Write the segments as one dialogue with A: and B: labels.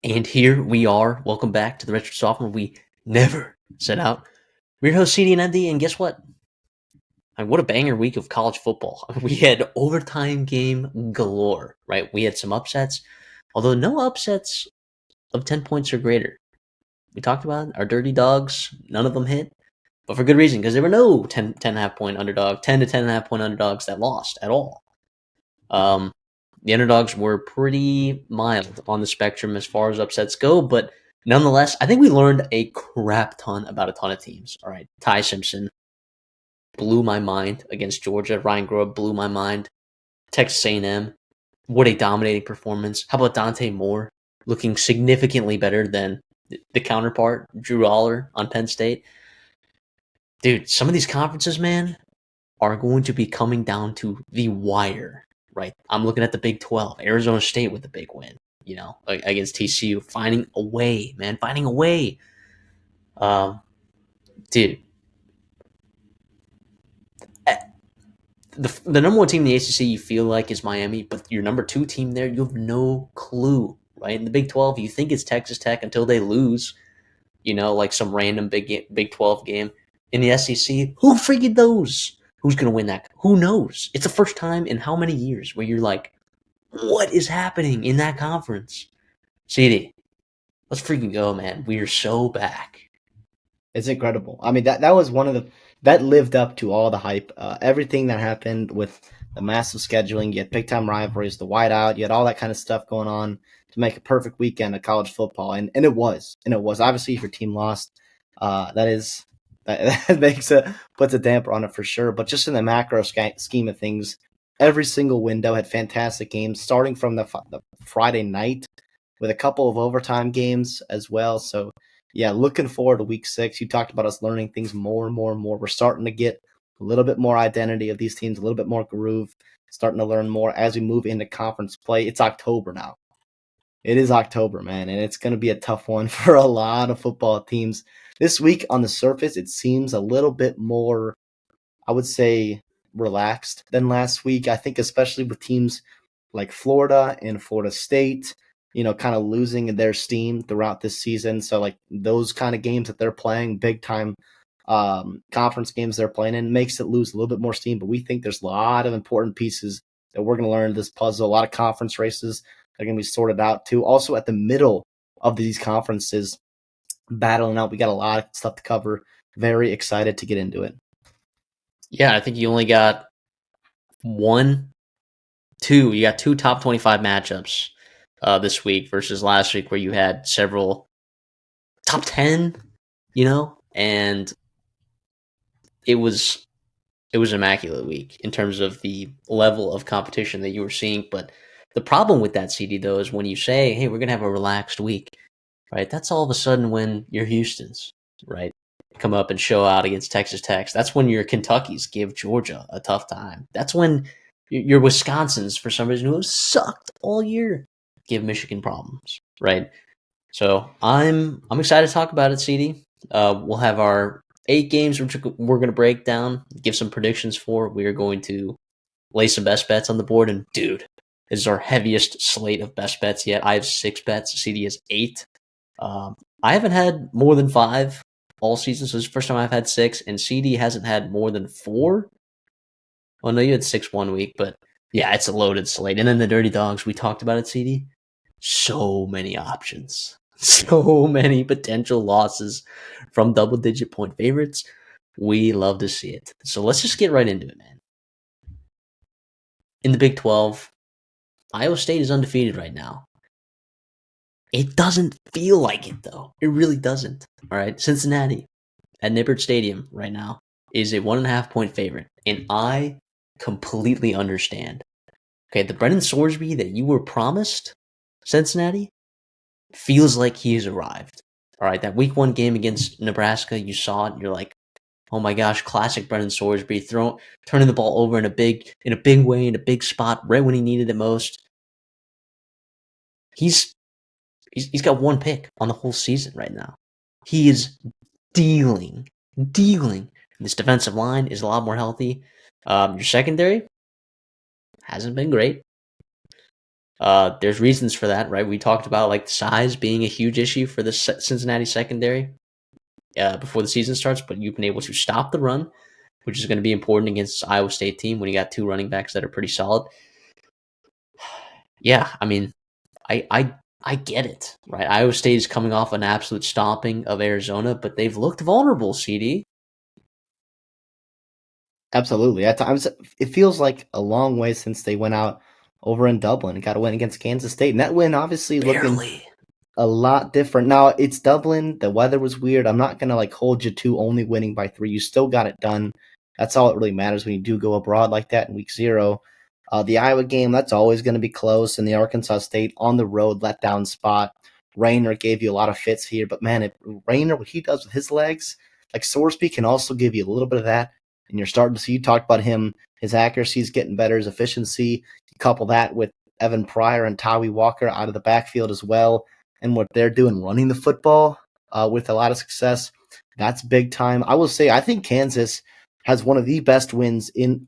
A: And here we are. Welcome back to the Redshirt Sophomore. We never set out. We're your host, CD and Andy, and guess what? What a banger week of college football. We had overtime game galore, right? We had some upsets, although no upsets of 10 points or greater. We talked about it, our dirty dogs. None of them hit, but for good reason, because there were no 10.5 point underdog, 10 to 10.5 point underdogs that lost at all. Um, the underdogs were pretty mild on the spectrum as far as upsets go, but nonetheless, I think we learned a crap ton about a ton of teams. All right, Ty Simpson blew my mind against Georgia. Ryan Grove blew my mind. Texas A&M, what a dominating performance. How about Dante Moore looking significantly better than the counterpart, Drew Aller on Penn State? Dude, some of these conferences, man, are going to be coming down to the wire, right? I'm looking at the Big 12, Arizona State with a big win, against TCU, finding a way, man, finding a way. Um, Dude, eh, the number one team in the ACC you feel like is Miami, but your number two team there, you have no clue, right? In the Big 12, you think it's Texas Tech until they lose, like some random Big 12 game. In the SEC, who freaking knows who's going to win that? Who knows? It's the first time in how many years where you're like, what is happening in that conference? CD, let's freaking go, man. We are so back.
B: It's incredible. I mean, that was one of that lived up to all the hype. Everything that happened with the massive scheduling, you had big time rivalries, the whiteout, you had all that kind of stuff going on to make a perfect weekend of college football, and it was obviously if your team lost, that makes it puts a damper on it for sure. But just in the macro scheme of things, every single window had fantastic games, starting from the Friday night with a couple of overtime games as well. So yeah, looking forward to week 6. You talked about us learning things more and more and more. We're starting to get a little bit more identity of these teams, a little bit more groove, starting to learn more as we move into conference play. It's October now. It is October, man, and it's going to be a tough one for a lot of football teams. This week on the surface, it seems a little bit more, I would say, relaxed than last week. I think especially with teams like Florida and Florida State, kind of losing their steam throughout this season. So like those kind of games that they're playing, big time conference games they're playing in, makes it lose a little bit more steam. But we think there's a lot of important pieces that we're going to learn in this puzzle. A lot of conference races that are going to be sorted out too. Also at the middle of these conferences, battling out. We got a lot of stuff to cover. Very excited to get into it.
A: Yeah, I think you only got you got two top 25 matchups this week versus last week where you had several top 10, and it was immaculate week in terms of the level of competition that you were seeing. But the problem with that, CD, though, is when you say, hey, we're going to have a relaxed week, right? That's all of a sudden when your Houstons, right, come up and show out against Texas Tech. That's when your Kentuckys give Georgia a tough time. That's when your Wisconsins, for some reason, who have sucked all year, give Michigan problems, right? So I'm excited to talk about it, CD. We'll have our 8 games which we're going to break down, give some predictions for. We are going to lay some best bets on the board, and dude, this is our heaviest slate of best bets yet. I have 6 bets. CD has 8. I haven't had more than 5 all season, so this is the first time I've had 6, and CD hasn't had more than 4. Well, no, you had 6 one week, but yeah, it's a loaded slate. And then the Dirty Dogs, we talked about it, CD. So many options. So many potential losses from double-digit point favorites. We love to see it. So let's just get right into it, man. In the Big 12, Iowa State is undefeated right now. It doesn't feel like it, though. It really doesn't. All right, Cincinnati at Nippert Stadium right now is a 1.5 point favorite, and I completely understand. Okay, the Brendan Sorsby that you were promised, Cincinnati, feels like he has arrived. All right, that week 1 game against Nebraska, you saw it, and you're like, oh my gosh, classic Brendan Sorsby, turning the ball over in a big way, in a big spot, right when he needed it most. He's got 1 pick on the whole season right now. He is dealing. This defensive line is a lot more healthy. Your secondary hasn't been great. There's reasons for that, right? We talked about like size being a huge issue for the Cincinnati secondary before the season starts, but you've been able to stop the run, which is going to be important against this Iowa State team when you got two running backs that are pretty solid. Yeah, I mean, I get it, right? Iowa State is coming off an absolute stomping of Arizona, but they've looked vulnerable, CD.
B: Absolutely. At times, it feels like a long way since they went out over in Dublin and got a win against Kansas State. And that win obviously looking
A: Barely.
B: a lot different. Now, it's Dublin. The weather was weird. I'm not going to like hold you to only winning by 3. You still got it done. That's all that really matters when you do go abroad like that in week 0. The Iowa game, that's always going to be close. And the Arkansas State on the road letdown spot. Rayner gave you a lot of fits here. But man, if Rayner, what he does with his legs, like Sorsby can also give you a little bit of that. And you're starting to see, you talked about him, his accuracy is getting better, his efficiency. You couple that with Evan Pryor and Tawi Walker out of the backfield as well, and what they're doing running the football with a lot of success. That's big time. I will say, I think Kansas has one of the best wins in,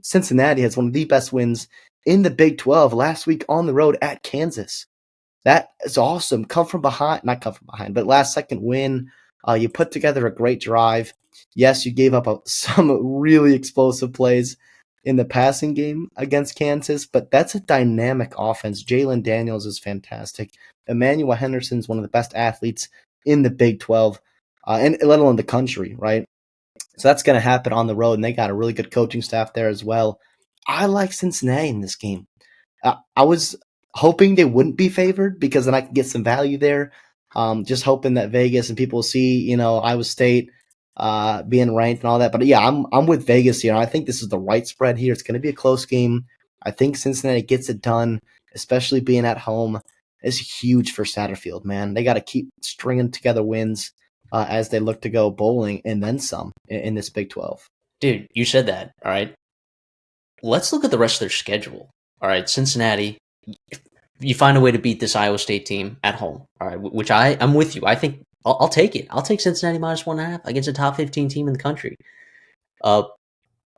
B: Cincinnati has one of the best wins in the Big 12 last week on the road at Kansas. That is awesome. Not come from behind, but last second win. You put together a great drive. Yes, you gave up some really explosive plays in the passing game against Kansas, but that's a dynamic offense. Jalen Daniels is fantastic. Emmanuel Henderson's one of the best athletes in the Big 12, and let alone the country, right? So that's going to happen on the road, and they got a really good coaching staff there as well. I like Cincinnati in this game. I was hoping they wouldn't be favored because then I could get some value there. Just hoping that Vegas and people see, Iowa State being ranked and all that. But yeah, I'm with Vegas here. I think this is the right spread here. It's going to be a close game. I think Cincinnati gets it done, especially being at home. It's huge for Satterfield, man. They got to keep stringing together wins as they look to go bowling and then some in this Big 12.
A: Dude, you said that, all right? Let's look at the rest of their schedule. All right, Cincinnati, you find a way to beat this Iowa State team at home, all right, which I'm with you. I think I'll take it. I'll take Cincinnati -1.5 against a top 15 team in the country.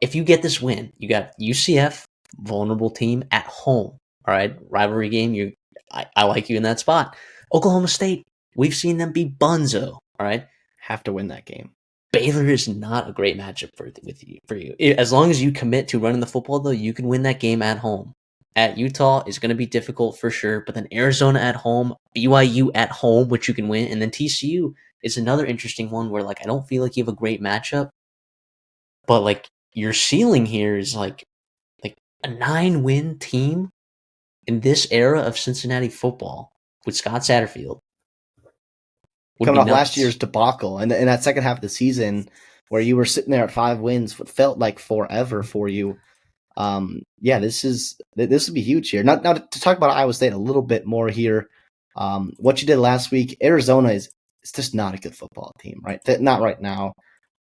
A: If you get this win, you got UCF, vulnerable team at home, all right, rivalry game. I like you in that spot. Oklahoma State, we've seen them be bunzo, all right.
B: Have to win that game.
A: Baylor is not a great matchup for you. As long as you commit to running the football, though, you can win that game at home. At Utah is going to be difficult for sure, but then Arizona at home, BYU at home, which you can win, and then TCU is another interesting one where like I don't feel like you have a great matchup, but like your ceiling here is like a 9-win team in this era of Cincinnati football with Scott Satterfield.
B: Coming off last year's debacle and in that second half of the season where you were sitting there at 5 wins, what felt like forever for you. This would be huge here. Now to talk about Iowa State a little bit more here. What you did last week, Arizona is just not a good football team, right? Not right now.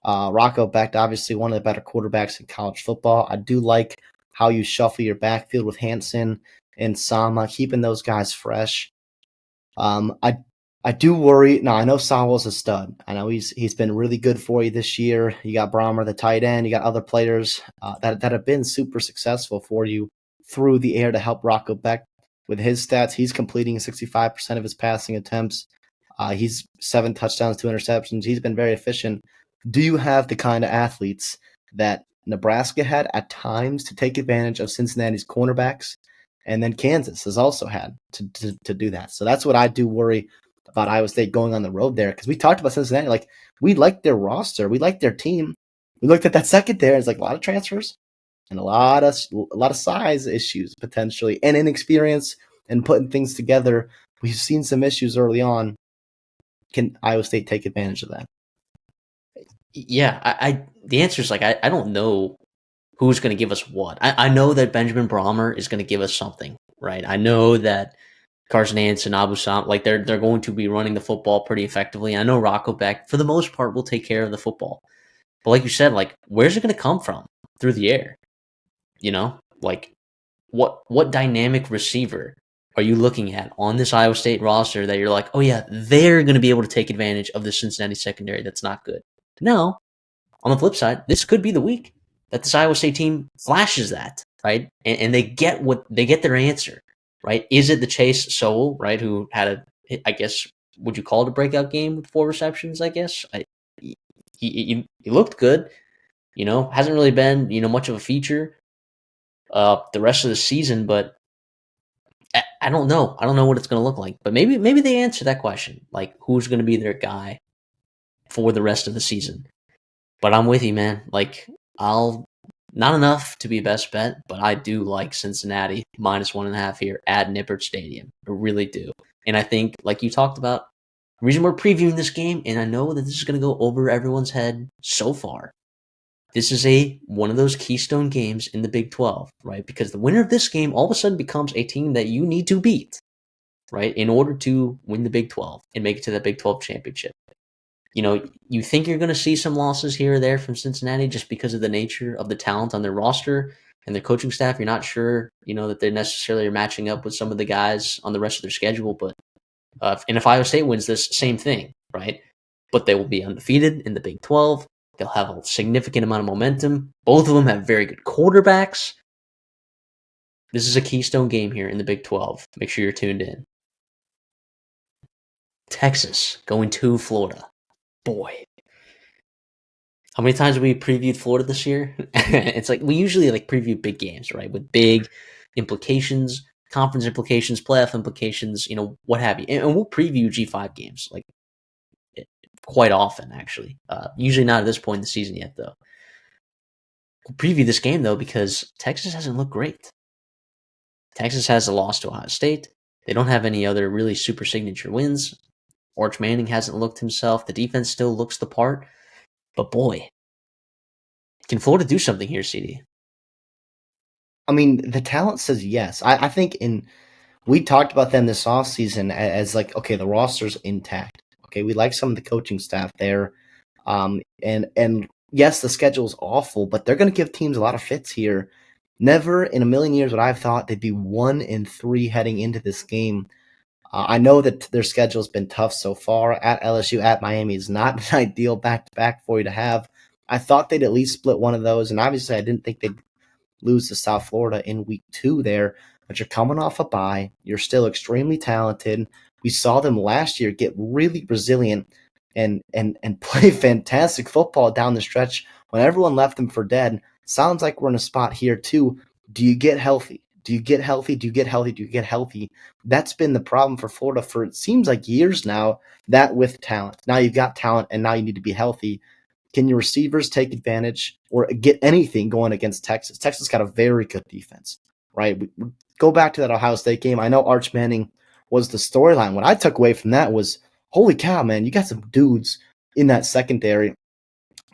B: Rocco Becht, obviously one of the better quarterbacks in college football. I do like how you shuffle your backfield with Hansen and Sama, keeping those guys fresh. I do worry. Now I know Sowell's a stud. I know he's been really good for you this year. You got Brahmer, the tight end. You got other players that have been super successful for you through the air to help Rocco Becht with his stats. He's completing 65% of his passing attempts. He's 7 touchdowns, 2 interceptions. He's been very efficient. Do you have the kind of athletes that Nebraska had at times to take advantage of Cincinnati's cornerbacks? And then Kansas has also had to do that. So that's what I do worry about Iowa State going on the road there, because we talked about Cincinnati. Like, we liked their roster, we liked their team. We looked at that secondary. It's like a lot of transfers and a lot of size issues potentially, and inexperience and putting things together. We've seen some issues early on. Can Iowa State take advantage of that?
A: Yeah, the answer is like I don't know who's going to give us what. I know that Benjamin Brahmer is going to give us something, right? I know that Carson Hansen, Abu Sam, like they're going to be running the football pretty effectively. I know Rocco Becht, for the most part, will take care of the football. But like you said, like where's it going to come from through the air? You know, like what dynamic receiver are you looking at on this Iowa State roster that you're like, oh yeah, they're going to be able to take advantage of the Cincinnati secondary that's not good? Now, on the flip side, this could be the week that this Iowa State team flashes that, right? And they get their answer, right? Is it the Chase Sowell, right, who had I guess, would you call it a breakout game with 4 receptions, I guess? He looked good, hasn't really been, much of a feature the rest of the season, but I don't know. I don't know what it's going to look like, but maybe they answer that question, like who's going to be their guy for the rest of the season. But I'm with you, man. Like, I'll not enough to be best bet, but I do like Cincinnati -1.5 here at Nippert Stadium. I really do. And I think, like you talked about, the reason we're previewing this game, and I know that this is going to go over everyone's head so far, this is one of those keystone games in the Big 12, right? Because the winner of this game all of a sudden becomes a team that you need to beat, right, in order to win the Big 12 and make it to the Big 12 championship. You think you're going to see some losses here or there from Cincinnati just because of the nature of the talent on their roster and their coaching staff. You're not sure, that they necessarily are matching up with some of the guys on the rest of their schedule. But and if Iowa State wins this, same thing, right? But they will be undefeated in the Big 12. They'll have a significant amount of momentum. Both of them have very good quarterbacks. This is a keystone game here in the Big 12. Make sure you're tuned in. Texas going to Florida. Boy, how many times have we previewed Florida this year? It's like we usually preview big games, right? With big implications, conference implications, playoff implications, what have you. And we'll preview G5 games quite often, actually. Usually not at this point in the season yet, though. We'll preview this game, though, because Texas hasn't looked great. Texas has a loss to Ohio State. They don't have any other really super signature wins. Arch Manning hasn't looked himself. The defense still looks the part. But boy, can Florida do something here, CD?
B: I mean, the talent says yes. I think we talked about them this offseason as like, okay, the roster's intact. Okay, we like some of the coaching staff there. And yes, the schedule's awful, but they're going to give teams a lot of fits here. Never in a million years would I have thought they'd be 1-3 heading into this game. I know that their schedule's been tough so far. At LSU, at Miami is not an ideal back-to-back for you to have. I thought they'd at least split one of those, and obviously I didn't think they'd lose to South Florida in week 2 there, but you're coming off a bye. You're still extremely talented. We saw them last year get really resilient and play fantastic football down the stretch when everyone left them for dead. Sounds like we're in a spot here too. Do you get healthy? Do you get healthy? Do you get healthy? Do you get healthy? That's been the problem for Florida for it seems like years now, that with talent. Now you've got talent and now you need to be healthy. Can your receivers take advantage or get anything going against Texas? Texas got a very good defense, right? We go back to that Ohio State game. I know Arch Manning was the storyline. What I took away from that was, holy cow, man, you got some dudes in that secondary.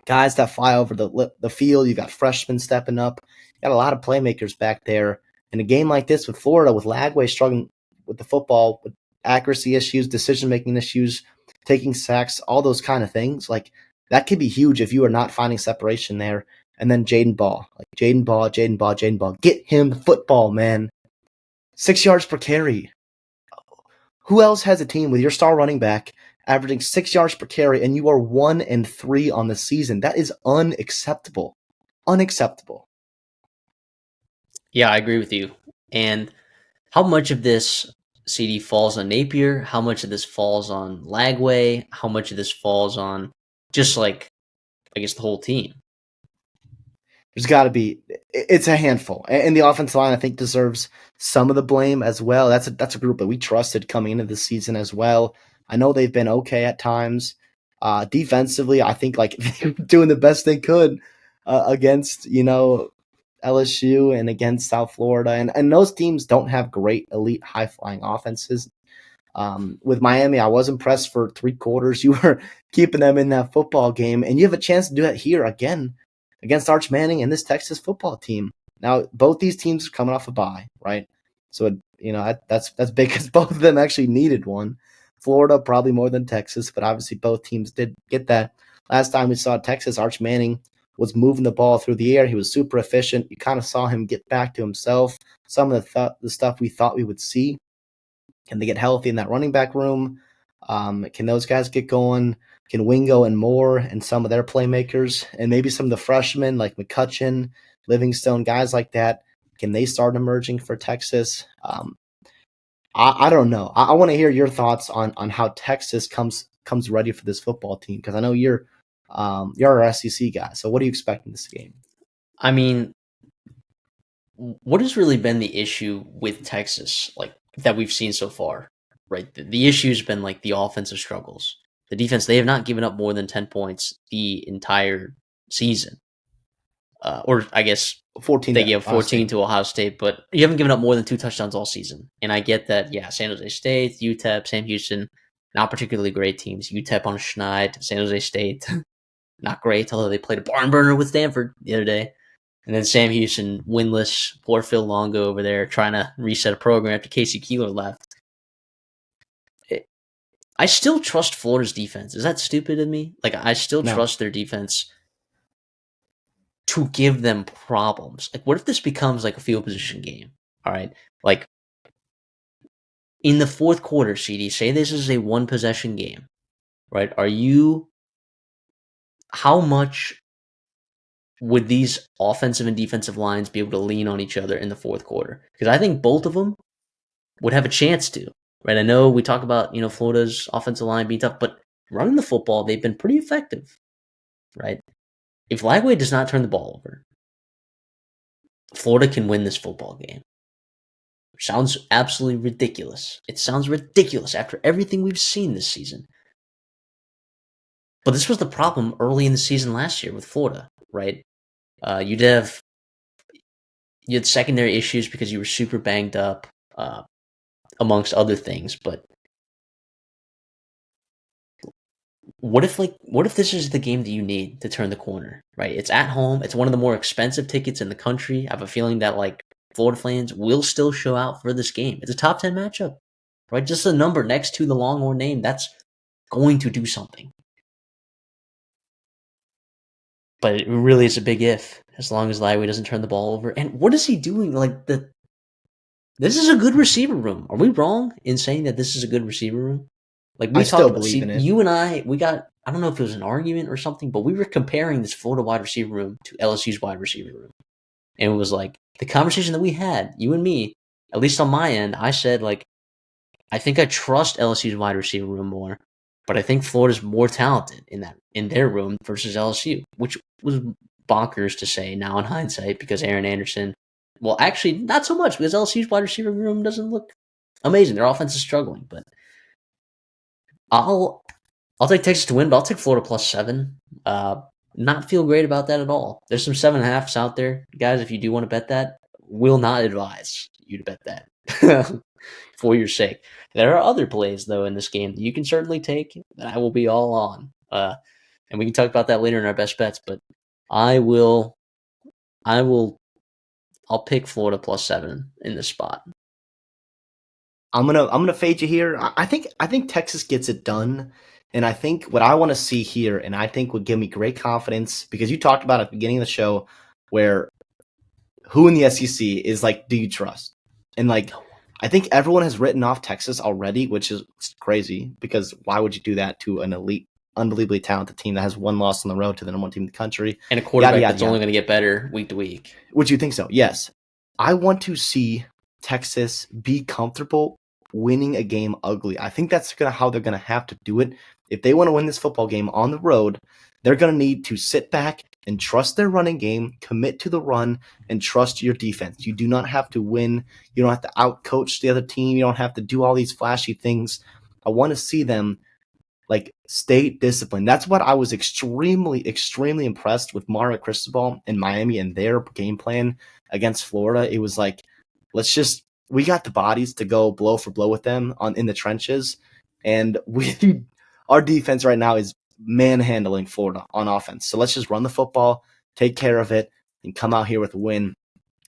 B: Guys that fly over the field. You got freshmen stepping up. You got a lot of playmakers back there. In a game like this with Florida, with Lagway struggling with the football, with accuracy issues, decision-making issues, taking sacks, all those kind of things, like that could be huge if you are not finding separation there. And then Jaden Ball. Get him the football, man. 6 yards per carry. Who else has a team with your star running back averaging 6 yards per carry and you are 1-3 on the season? That is unacceptable. Unacceptable.
A: Yeah, I agree with you. And how much of this, CD, falls on Napier? How much of this falls on Lagway? How much of this falls on just I guess the whole team?
B: There's got to be. It's a handful, and the offensive line I think deserves some of the blame as well. That's a group that we trusted coming into the season as well. I know they've been okay at times. Defensively, I think they're doing the best they could against LSU and against South Florida, and those teams don't have great elite high flying offenses. With Miami, I was impressed for 3 quarters. You were keeping them in that football game, and you have a chance to do that here again against Arch Manning and this Texas football team. Now, both these teams are coming off a bye, right? So, that's big because both of them actually needed one. Florida probably more than Texas, but obviously both teams did get that. Last time we saw Texas, Arch Manning was moving the ball through the air. He was super efficient. You kind of saw him get back to himself. Some of the stuff we thought we would see. Can they get healthy in that running back room? Can those guys get going? Can Wingo and Moore and some of their playmakers and maybe some of the freshmen like McCutcheon, Livingstone, guys like that, can they start emerging for Texas? I don't know. I want to hear your thoughts on how Texas comes ready for this football team, because I know you're our SEC guy. So what do you expect in this game?
A: I mean, what has really been the issue with Texas, like that we've seen so far, right? The issue's been like the offensive struggles. The defense, they have not given up more than 10 points the entire season. Or I guess
B: 14
A: they
B: to
A: gave
B: Ohio
A: 14
B: State.
A: to Ohio State, but you haven't given up more than 2 touchdowns all season. And I get that, yeah, San Jose State, UTEP, Sam Houston, not particularly great teams. UTEP on a schneid, San Jose State, not great, although they played a barn burner with Stanford the other day. And then Sam Houston, winless, poor Phil Longo over there trying to reset a program after Casey Keeler left. I still trust Florida's defense. Is that stupid of me? Like, I still
B: No,
A: trust their defense to give them problems. Like, what if this becomes like a field position game? All right. Like, in the fourth quarter, CD, say this is a one possession game, right? How much would these offensive and defensive lines be able to lean on each other in the fourth quarter? Because I think both of them would have a chance to, right? I know we talk about, Florida's offensive line being tough, but running the football, they've been pretty effective, right? If Lagway does not turn the ball over, Florida can win this football game. Sounds absolutely ridiculous. It sounds ridiculous after everything we've seen this season. But this was the problem early in the season last year with Florida, right? Uh, you'd have you had secondary issues because you were super banged up, uh, amongst other things. But what if this is the game that you need to turn the corner, right? It's at home. It's one of the more expensive tickets in the country. I have a feeling that like Florida fans will still show out for this game. It's a top 10 matchup, right? Just a number next to the Longhorn name, that's going to do something. But it really is a big if, as long as Lowry doesn't turn the ball over. And what is he doing? This is a good receiver room. Are we wrong in saying that this is a good receiver room? Like
B: I
A: we talked
B: still
A: about,
B: believe in
A: see,
B: it.
A: you and we got, I don't know if it was an argument or something, but we were comparing this Florida wide receiver room to LSU's wide receiver room. And it was like the conversation that we had, you and me, at least on my end, I said, like, I think I trust LSU's wide receiver room more, but I think Florida's more talented in their room versus LSU, which was bonkers to say now in hindsight because Aaron Anderson, well, actually not so much because LSU's wide receiver room doesn't look amazing. Their offense is struggling, but I'll I'll take Texas to win, but I'll take Florida +7. Not feel great about that at all. There's some 7.5s out there, guys. If you do want to bet that, will not advise you to bet that for your sake. There are other plays though in this game that you can certainly take that I will be all on. And we can talk about that later in our best bets. But I will, I will, I'll pick Florida +7 in this spot.
B: I'm gonna fade you here. I think Texas gets it done, and I think what I want to see here, and I think would give me great confidence, because you talked about at the beginning of the show where who in the SEC is like, do you trust? And like,
A: No.
B: I think everyone has written off Texas already, which is crazy, because why would you do that to an elite, unbelievably talented team that has one loss on the road to the number one team in the country?
A: And a
B: Yada
A: quarterback
B: yada
A: that's only
B: yada.
A: going to get better week to week.
B: Would you think so? Yes. I want to see Texas be comfortable winning a game ugly. I think that's how they're gonna have to do it. If they want to win this football game on the road, they're gonna need to sit back and trust their running game, commit to the run, and trust your defense. You do not have to win. You don't have to outcoach the other team. You don't have to do all these flashy things. I want to see them like stay disciplined. That's what I was extremely impressed with Mario Cristobal in Miami and their game plan against Florida. It was like, we got the bodies to go blow for blow with them in the trenches, and we our defense right now is manhandling Florida on offense. So let's just run the football, take care of it, and come out here with a win,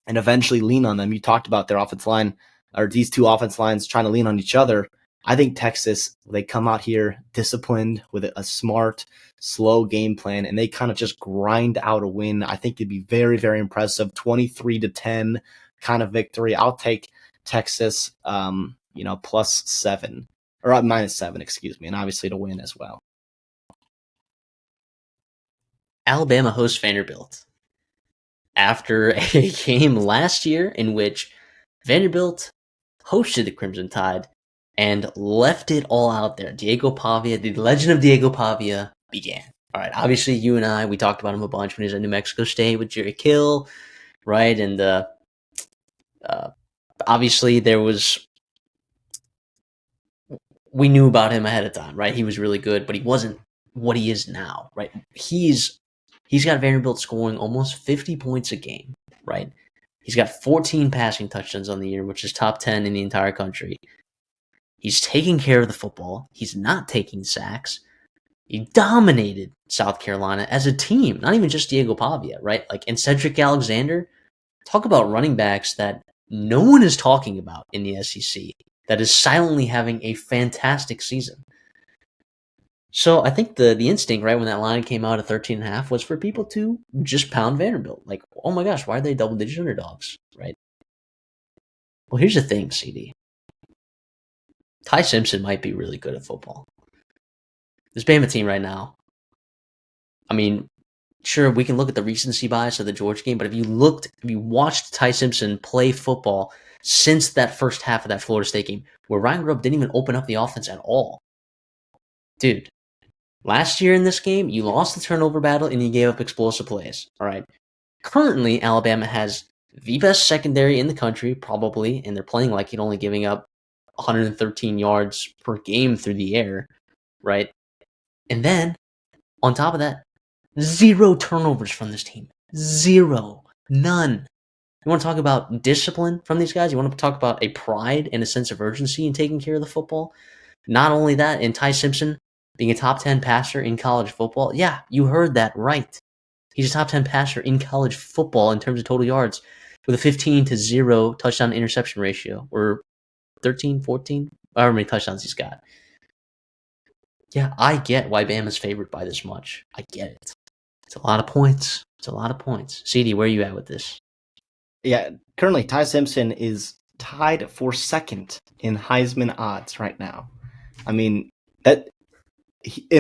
B: and eventually lean on them. You talked about their offense line, or these two offense lines trying to lean on each other. I think Texas, they come out here disciplined with a smart, slow game plan, and they kind of just grind out a win. I think it'd be very, very impressive. 23-10 kind of victory. I'll take Texas, +7 or -7, excuse me, and obviously to win as well.
A: Alabama hosts Vanderbilt after a game last year in which Vanderbilt hosted the Crimson Tide, and left it all out there. Diego Pavia, the legend of Diego Pavia, began. All right, obviously you and I, we talked about him a bunch when he was at New Mexico State with Jerry Kill, right? And obviously we knew about him ahead of time, right? He was really good, but he wasn't what he is now, right? He's got Vanderbilt scoring almost 50 points a game, right? He's got 14 passing touchdowns on the year, which is top 10 in the entire country. He's taking care of the football. He's not taking sacks. He dominated South Carolina as a team, not even just Diego Pavia, right? Like, and Cedric Alexander, talk about running backs that no one is talking about in the SEC that is silently having a fantastic season. So I think the instinct, right, when that line came out at 13.5 was for people to just pound Vanderbilt. Like, oh my gosh, why are they double-digit underdogs, right? Well, here's the thing, CD. Ty Simpson might be really good at football. This Bama team right now, I mean, sure, we can look at the recency bias of the Georgia game, but if you watched Ty Simpson play football since that first half of that Florida State game, where Ryan Grubb didn't even open up the offense at all. Dude, last year in this game, you lost the turnover battle and you gave up explosive plays. All right. Currently, Alabama has the best secondary in the country, probably, and they're playing like it, only giving up 113 yards per game through the air, right? And then, on top of that, 0 turnovers from this team. 0. None. You want to talk about discipline from these guys? You want to talk about a pride and a sense of urgency in taking care of the football? Not only that, and Ty Simpson being a top 10 passer in college football. Yeah, you heard that right. He's a top 10 passer in college football in terms of total yards with a 15-0 touchdown interception ratio, or 13, 14, however many touchdowns he's got. Yeah, I get why Bama's favored by this much. I get it. It's a lot of points. CD, where are you at with this?
B: Yeah, currently Ty Simpson is tied for second in Heisman odds right now. I mean, and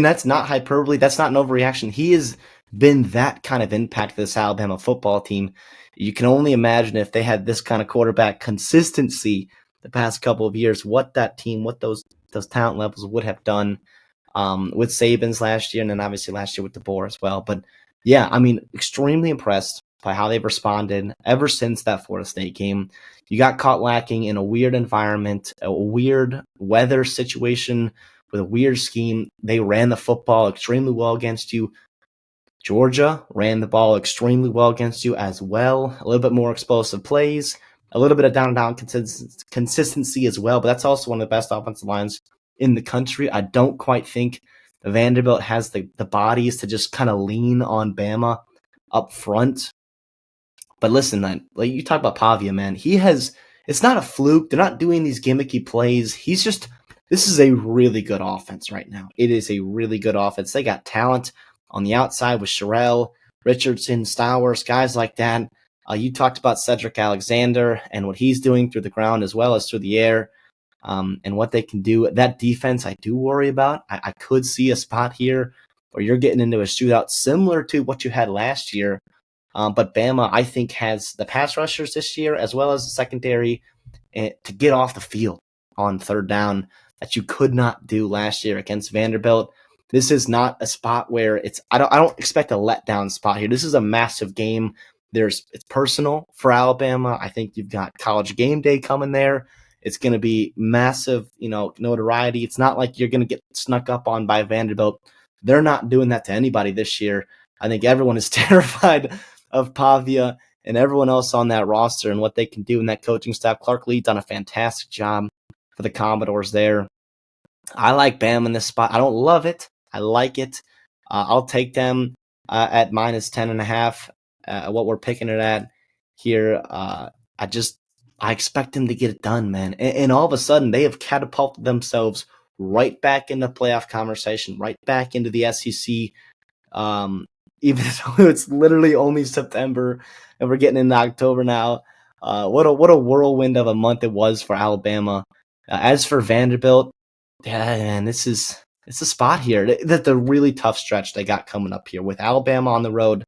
B: that's not hyperbole. That's not an overreaction. He has been that kind of impact to this Alabama football team. You can only imagine if they had this kind of quarterback consistency the past couple of years, what that team, what those talent levels would have done with Saban's last year, and then obviously last year with DeBoer as well. But yeah, I mean, extremely impressed by how they've responded ever since that Florida State game. You got caught lacking in a weird environment, a weird weather situation with a weird scheme. They ran the football extremely well against you. Georgia ran the ball extremely well against you as well. A little bit more explosive plays, a little bit of down-and-down consistency as well, but that's also one of the best offensive lines in the country. I don't quite think Vanderbilt has the bodies to just kind of lean on Bama up front. But listen, man, like you talk about Pavia, man, it's not a fluke. They're not doing these gimmicky plays. This is a really good offense right now. It is a really good offense. They got talent on the outside with Sherrell, Richardson, Stowers, guys like that. You talked about Cedric Alexander and what he's doing through the ground as well as through the air, and what they can do. That defense I do worry about. I could see a spot here where you're getting into a shootout similar to what you had last year. But Bama, I think, has the pass rushers this year as well as the secondary to get off the field on third down that you could not do last year against Vanderbilt. This is not a spot where I don't expect a letdown spot here. This is a massive game. It's personal for Alabama. I think you've got College Game Day coming there. It's going to be massive, notoriety. It's not like you're going to get snuck up on by Vanderbilt. They're not doing that to anybody this year. I think everyone is terrified of Pavia and everyone else on that roster and what they can do in that coaching staff. Clark Lee's done a fantastic job for the Commodores there. I like Bama in this spot. I don't love it. I like it. I'll take them at minus 10.5. What we're picking it at here. I expect them to get it done, man. And all of a sudden, they have catapulted themselves right back into playoff conversation, right back into the SEC. Even though it's literally only September and we're getting into October now. What a whirlwind of a month it was for Alabama. As for Vanderbilt, yeah, man, it's a spot here. That's a really tough stretch they got coming up here with Alabama on the road,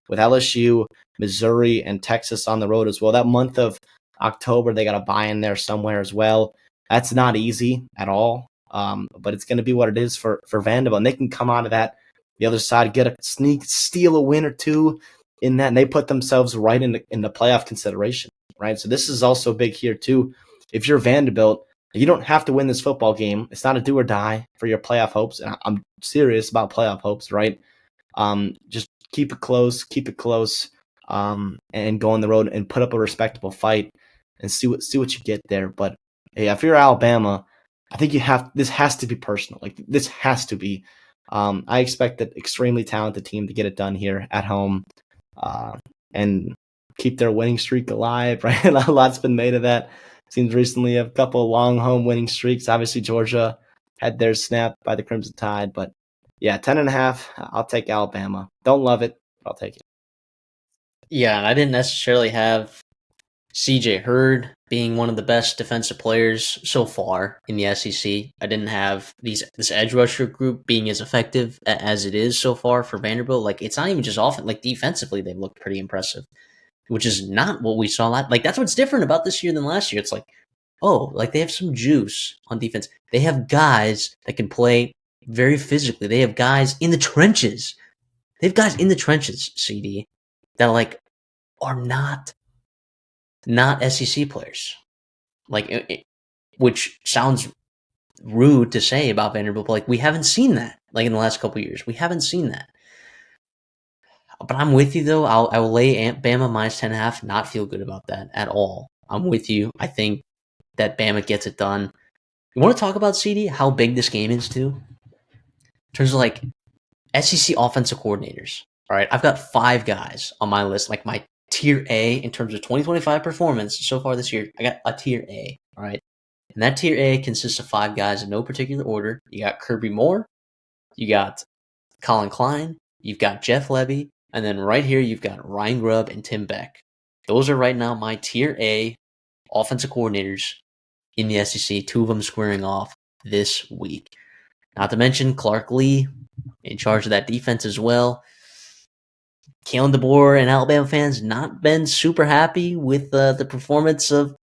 B: with LSU, Missouri, and Texas on the road as well. That month of October. They got a buy in there somewhere as well. That's not easy at all. But it's going to be what it is for Vanderbilt. And they can come out of that the other side, get a steal a win or two in that, and they put themselves right in the playoff consideration, right? So this is also big here too. If you're Vanderbilt, you don't have to win this football game. It's not a do or die for your playoff hopes. And I'm serious about playoff hopes, right? Just keep it close, and go on the road and put up a respectable fight and see what you get there. But hey, if you're Alabama, I think this has to be personal. Like this has to be. I expect that extremely talented team to get it done here at home, and keep their winning streak alive. Right, a lot's been made of that. Seems recently a couple of long home winning streaks. Obviously, Georgia had theirs snapped by the Crimson Tide, but yeah, 10.5. I'll take Alabama. Don't love it, but I'll take it.
A: Yeah, and I didn't necessarily have CJ Hurd being one of the best defensive players so far in the SEC. I didn't have this edge rusher group being as effective as it is so far for Vanderbilt. Like, it's not even just often. Like, defensively, they've looked pretty impressive, which is not what we saw last. Like, that's what's different about this year than last year. It's like, oh, like they have some juice on defense. They have guys that can play very physically. They have guys in the trenches. They have guys in the trenches, CD, that are not SEC players. Like, which sounds rude to say about Vanderbilt, but like we haven't seen that. Like in the last couple of years, we haven't seen that. But I'm with you though. I will lay Bama minus 10.5. Not feel good about that at all. I'm with you. I think that Bama gets it done. You want to talk about CD? How big this game is too? In terms of like SEC offensive coordinators. All right, I've got 5 guys on my list, like my tier A in terms of 2025 performance so far this year. I got a tier A. All right, and that tier A consists of 5 guys in no particular order. You got Kirby Moore, you got Colin Klein, you've got Jeff Levy, and then right here you've got Ryan Grubb and Tim Beck. Those are right now my tier A offensive coordinators in the SEC. 2 of them squaring off this week. Not to mention Clark Lee in charge of that defense as well. Kalen DeBoer and Alabama fans not been super happy with the performance of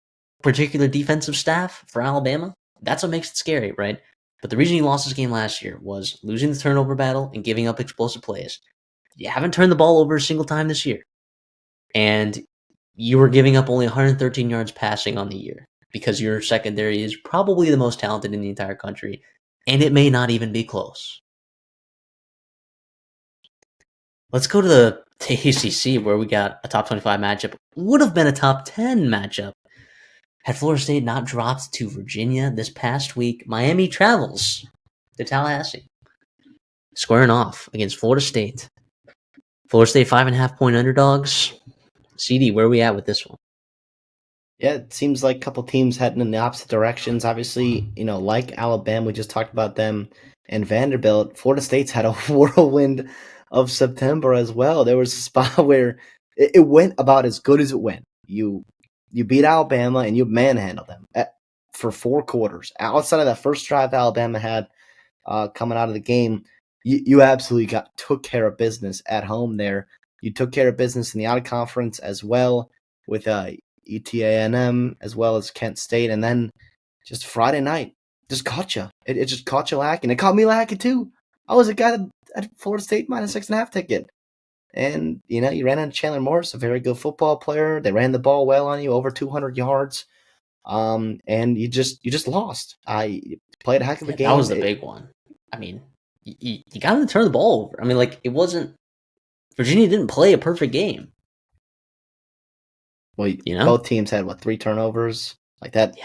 A: particular defensive staff for Alabama. That's what makes it scary, right? But the reason you lost this game last year was losing the turnover battle and giving up explosive plays. You haven't turned the ball over a single time this year. And you were giving up only 113 yards passing on the year because your secondary is probably the most talented in the entire country, and it may not even be close. Let's go to the ACC where we got a top 25 matchup. Would have been a top 10 matchup had Florida State not dropped to Virginia this past week. Miami travels to Tallahassee, squaring off against Florida State. Florida State 5.5-point underdogs. CD, where are we at with this one?
B: Yeah, it seems like a couple teams heading in the opposite directions. Obviously, like Alabama, we just talked about them, and Vanderbilt. Florida State's had a whirlwind of September as well. There was a spot where it went about as good as it went. You beat Alabama and you manhandled them for 4 quarters. Outside of that first drive Alabama had coming out of the game, you absolutely took care of business at home there. You took care of business in the out of conference as well with ETANM as well as Kent State, and then just Friday night just caught you. It just caught you lacking. It caught me lacking too. I was a guy that had Florida State minus 6.5 ticket. And, you ran into Chandler Morris, a very good football player. They ran the ball well on you, over 200 yards. And you just lost. You played a heck of a game.
A: That was the big one. I mean, you got to turn the ball over. I mean, like, it wasn't – Virginia didn't play a perfect game.
B: Well, both teams had, 3 turnovers? Like that.
A: Yeah.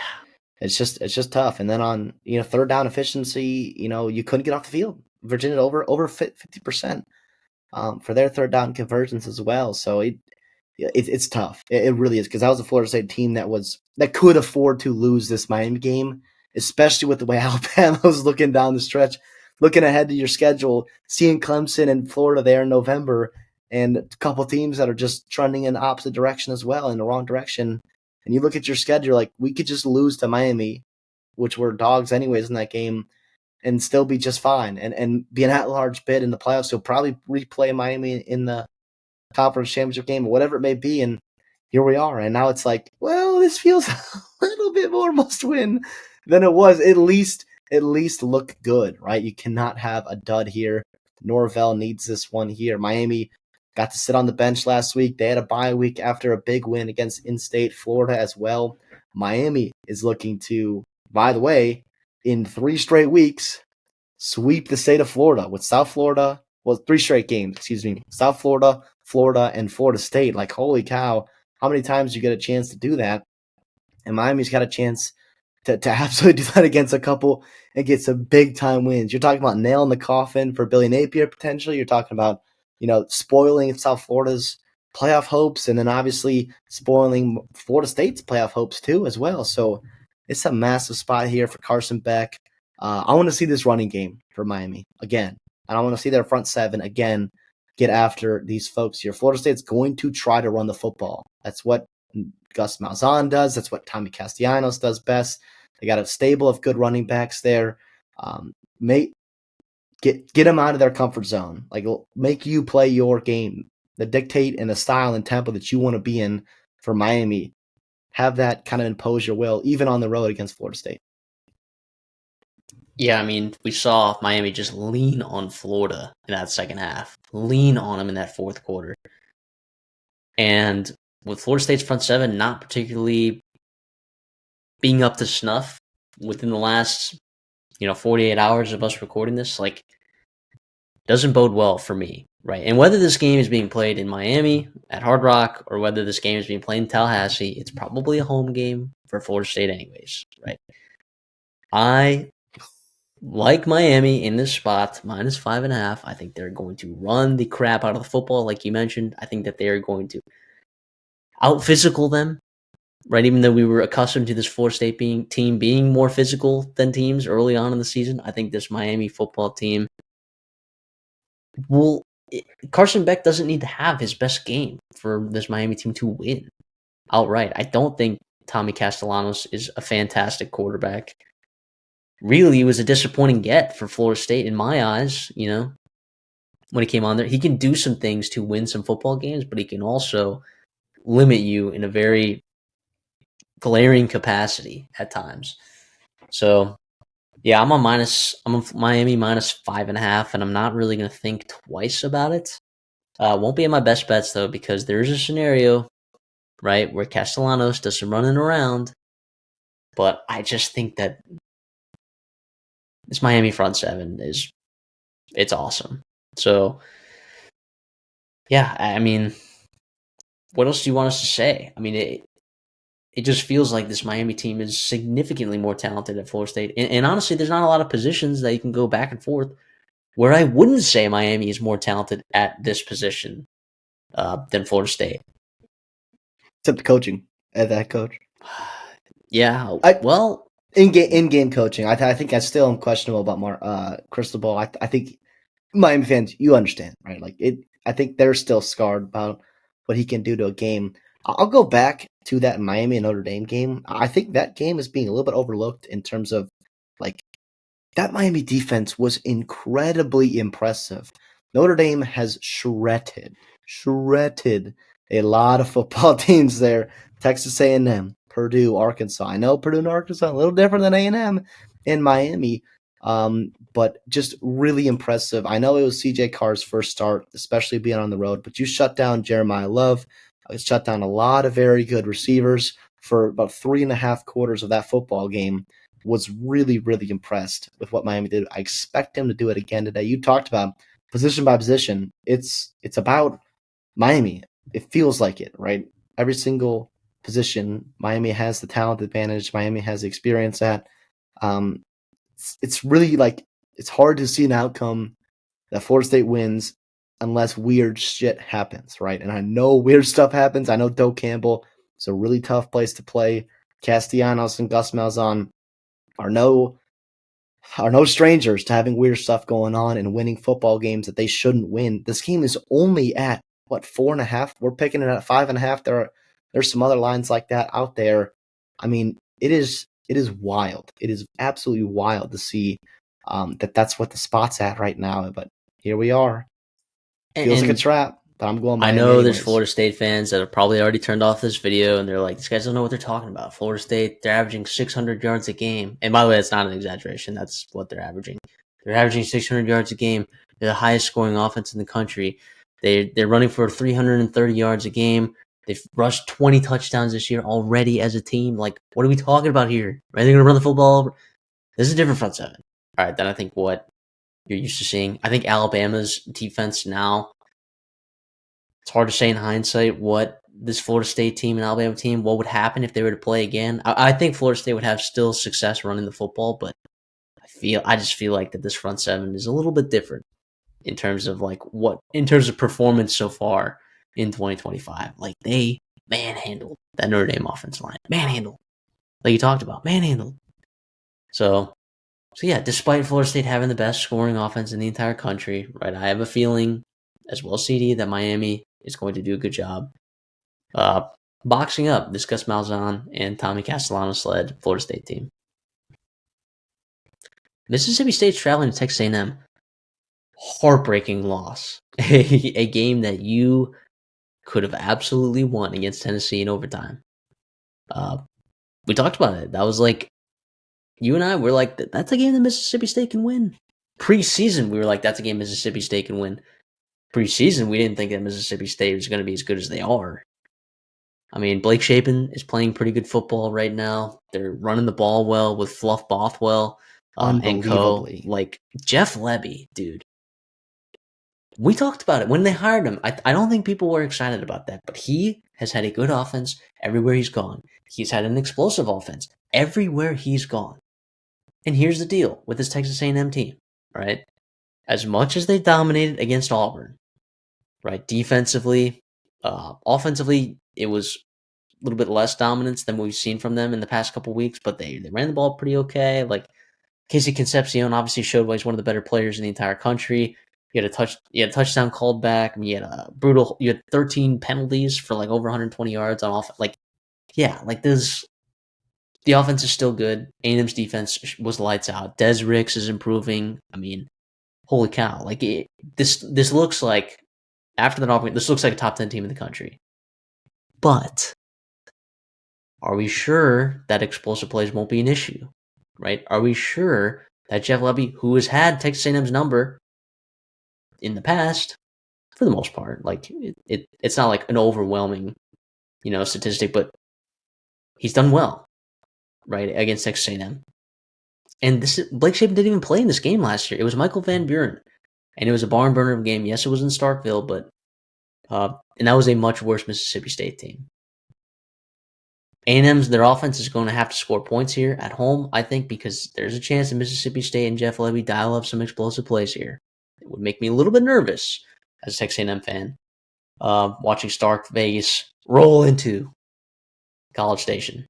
B: It's just tough. And then on, third down efficiency, you couldn't get off the field. Virginia over 50%. For their third down conversions as well. So it's tough. It really is, because that was a Florida State team that could afford to lose this Miami game, especially with the way Alabama was looking down the stretch, looking ahead to your schedule, seeing Clemson and Florida there in November, and a couple teams that are just trending in the opposite direction as well, in the wrong direction. And you look at your schedule, like, we could just lose to Miami, which were dogs anyways in that game, and still be just fine and be an at-large bid in the playoffs. You'll probably replay Miami in the conference championship game or whatever it may be, and here we are. And now it's like, well, this feels a little bit more must win than it was. At least look good, right? You cannot have a dud here. Norvell needs this one here. Miami got to sit on the bench last week. They had a bye week after a big win against in-state Florida as well. Miami is looking to, by the way, in 3 straight weeks, sweep the state of Florida with South Florida. Well, 3 straight games, excuse me. South Florida, Florida, and Florida State. Like, holy cow, how many times you get a chance to do that? And Miami's got a chance to absolutely do that against a couple and get some big time wins. You're talking about nailing the coffin for Billy Napier potentially. You're talking about, spoiling South Florida's playoff hopes, and then obviously spoiling Florida State's playoff hopes too as well. So it's a massive spot here for Carson Beck. I want to see this running game for Miami again. And I want to see their front seven again get after these folks here. Florida State's going to try to run the football. That's what Gus Malzahn does. That's what Tommy Castellanos does best. They got a stable of good running backs there. Get them out of their comfort zone. Like, make you play your game. The dictate and the style and tempo that you want to be in for Miami. Have that kind of impose your will, even on the road against Florida State.
A: Yeah, I mean, we saw Miami just lean on Florida in that second half. Lean on them in that fourth quarter. And with Florida State's front seven not particularly being up to snuff within the last, 48 hours of us recording this, doesn't bode well for me, right? And whether this game is being played in Miami at Hard Rock or whether this game is being played in Tallahassee, it's probably a home game for Florida State anyways, right? I like Miami in this spot, -5.5. I think they're going to run the crap out of the football, like you mentioned. I think that they are going to out-physical them, right? Even though we were accustomed to this Florida State team being more physical than teams early on in the season, I think this Miami football team Carson Beck doesn't need to have his best game for this Miami team to win outright. I don't think Tommy Castellanos is a fantastic quarterback. Really, he was a disappointing get for Florida State in my eyes, when he came on there. He can do some things to win some football games, but he can also limit you in a very glaring capacity at times. So, yeah, I'm on Miami -5.5, and I'm not really going to think twice about it. Won't be in my best bets, though, because there is a scenario, right, where Castellanos does some running around, but I just think that this Miami front seven it's awesome. So, yeah, I mean, what else do you want us to say? I mean, it just feels like this Miami team is significantly more talented at Florida State. And honestly, there's not a lot of positions that you can go back and forth where I wouldn't say Miami is more talented at this position than Florida State.
B: Except the coaching at that coach.
A: Yeah,
B: in-game coaching. I think I still am questionable about Cristobal. I think Miami fans, you understand, right? I think they're still scarred about what he can do to a game. I'll go back to that Miami and Notre Dame game. I think that game is being a little bit overlooked in terms of that Miami defense was incredibly impressive. Notre Dame has shredded a lot of football teams there. Texas A&M, Purdue, Arkansas. I know Purdue and Arkansas a little different than A&M in Miami, but just really impressive. I know it was CJ Carr's first start, especially being on the road, but you shut down Jeremiah Love. Shut down a lot of very good receivers for about 3.5 quarters of that football game. Was really, really impressed with what Miami did. I expect him to do it again today. You talked about position by position. It's about Miami. It feels like it, right? Every single position, Miami has the talent advantage. Miami has the experience at. It's really it's hard to see an outcome that Florida State wins unless weird shit happens, right? And I know weird stuff happens. I know Doak Campbell is a really tough place to play. Castellanos and Gus Malzahn are no strangers to having weird stuff going on and winning football games that they shouldn't win. This game is only at 4.5. We're picking it at 5.5. There's some other lines like that out there. I mean, it is wild. It is absolutely wild to see that's what the spot's at right now. But here we are. Feels like a trap, but I'm going
A: I
B: Miami
A: know there's
B: anyways.
A: Florida State fans that have probably already turned off this video and they're like, these guys don't know what they're talking about. Florida State, they're averaging 600 yards a game. And by the way, that's not an exaggeration. That's what they're averaging. They're averaging 600 yards a game. They're the highest scoring offense in the country. They're running for 330 yards a game. They've rushed 20 touchdowns this year already as a team. Like, what are we talking about here? Are they going to run the football? This is a different front seven. All right, then I think what you're used to seeing. I think Alabama's defense now, it's hard to say in hindsight what this Florida State team and Alabama team, what would happen if they were to play again. I think Florida State would have still success running the football, but I just feel like that this front seven is a little bit different in terms of in terms of performance so far in 2025. Like they manhandled that Notre Dame offensive line. Manhandled. Like you talked about. Manhandled. So yeah, despite Florida State having the best scoring offense in the entire country, right? I have a feeling, as well as CD, that Miami is going to do a good job. Boxing up this Gus Malzahn and Tommy Castellanos led Florida State team. Mississippi State's traveling to Texas A&M. Heartbreaking loss. A game that you could have absolutely won against Tennessee in overtime. We talked about it. That was like, you and I were like, that's a game that Mississippi State can win. Preseason, we were like, that's a game Mississippi State can win. Preseason, we didn't think that Mississippi State was going to be as good as they are. I mean, Blake Shapen is playing pretty good football right now. They're running the ball well with Fluff Bothwell and co.
B: Unbelievably.
A: Like, Jeff Lebby, dude. We talked about it when they hired him. I don't think people were excited about that, but he has had a good offense everywhere he's gone. He's had an explosive offense everywhere he's gone. And here's the deal with this Texas A&M team, right? As much as they dominated against Auburn, right? Defensively, offensively, it was a little bit less dominance than we've seen from them in the past couple weeks, but they ran the ball pretty okay. Like Casey Concepcion obviously showed why he's one of the better players in the entire country. You had a touchdown called back. I mean, you had 13 penalties for like over 120 yards on off. Like, yeah, like this. The offense is still good. A&M's defense was lights out. Des Ricks is improving. I mean, holy cow! Like this looks like after that offense, this looks like a top 10 team in the country. But are we sure that explosive plays won't be an issue? Right? Are we sure that Jeff Lebby, who has had Texas A&M's number in the past, for the most part, like it's not like an overwhelming, statistic, but he's done well, right, against Texas A&M. And Blake Shapen didn't even play in this game last year. It was Michael Van Buren, and it was a barn burner of a game. Yes, it was in Starkville, but and that was a much worse Mississippi State team. A&M's, their offense is going to have to score points here at home, I think, because there's a chance that Mississippi State and Jeff Lebby dial up some explosive plays here. It would make me a little bit nervous as a Texas A&M fan, watching Stark Vegas roll into College Station.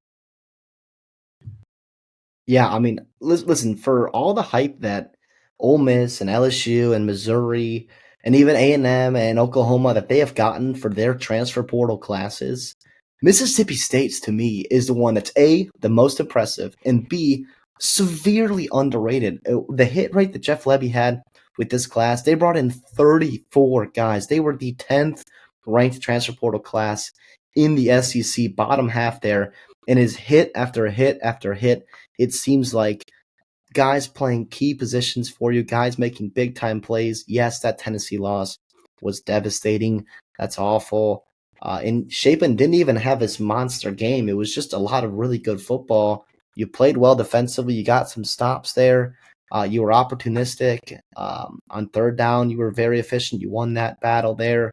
B: Yeah, I mean, listen, for all the hype that Ole Miss and LSU and Missouri and even A&M and Oklahoma that they have gotten for their transfer portal classes, Mississippi State's to me is the one that's A, the most impressive, and B, severely underrated. The hit rate that Jeff Lebby had with this class, they brought in 34 guys. They were the 10th ranked transfer portal class in the SEC, bottom half there, and is hit after hit after hit. It seems like guys playing key positions for you, guys making big time plays. Yes, that Tennessee loss was devastating. That's awful. And Shapen didn't even have this monster game. It was just a lot of really good football. You played well defensively. You got some stops there. You were opportunistic. On third down, you were very efficient. You won that battle there.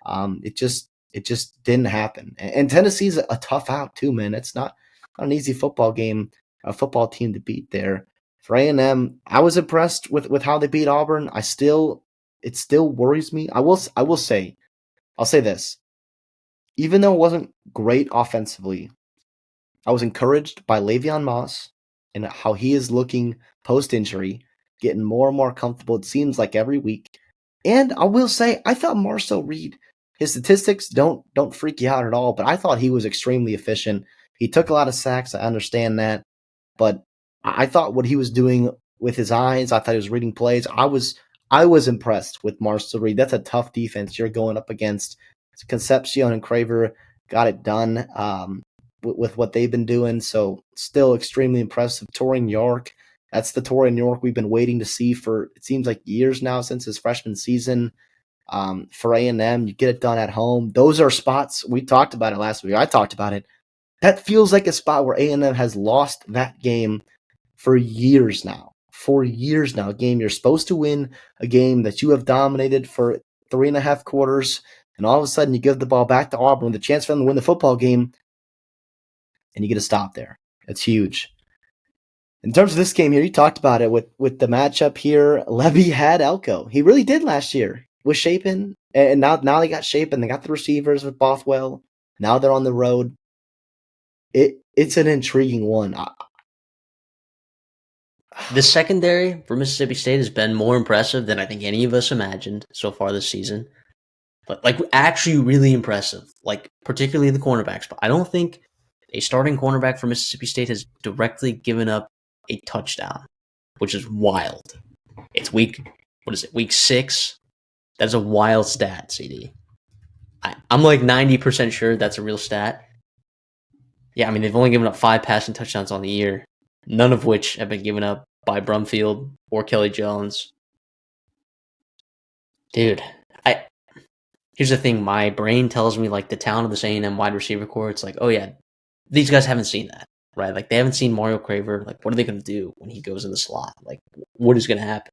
B: It just didn't happen. And Tennessee's a tough out too, man. It's not an easy football game, a football team to beat there. For A&M, I was impressed with how they beat Auburn. It still worries me. I'll say this. Even though it wasn't great offensively, I was encouraged by Le'Veon Moss and how he is looking post-injury, getting more and more comfortable, it seems like every week. And I will say, I thought Marcel Reed, his statistics don't freak you out at all, but I thought he was extremely efficient. He took a lot of sacks, I understand that, but I thought what he was doing with his eyes, I thought he was reading plays. I was I was impressed with Marcel Reed. That's a tough defense you're going up against. Concepcion and Craver got it done with what they've been doing. So still extremely impressive. Torian York, that's the Torian York we've been waiting to see for, it seems like years now since his freshman season. For A&M, you get it done at home. Those are spots, we talked about it last week. I talked about it. That feels like a spot where A&M has lost that game for years now. For years now, a game you're supposed to win, a game that you have dominated for 3.5 quarters, and all of a sudden you give the ball back to Auburn with a chance for them to win the football game, and you get a stop there. That's huge. In terms of this game here, you talked about it with the matchup here. Levy had Elko. He really did last year with Shapen, and now they got Shapen. They got the receivers with Bothwell. Now they're on the road. It's an intriguing one.
A: The secondary for Mississippi State has been more impressive than I think any of us imagined so far this season. But like actually really impressive. Like particularly the cornerbacks. But I don't think a starting cornerback for Mississippi State has directly given up a touchdown, which is wild. It's week 6? That's a wild stat, CD. I'm like 90% sure that's a real stat. Yeah, I mean, they've only given up 5 passing touchdowns on the year, none of which have been given up by Brumfield or Kelly Jones. Dude, here's the thing. My brain tells me, like, the talent of this A&M wide receiver core, it's like, oh, yeah, these guys haven't seen that, right? Like, they haven't seen Mario Craver. Like, what are they going to do when he goes in the slot? Like, what is going to happen?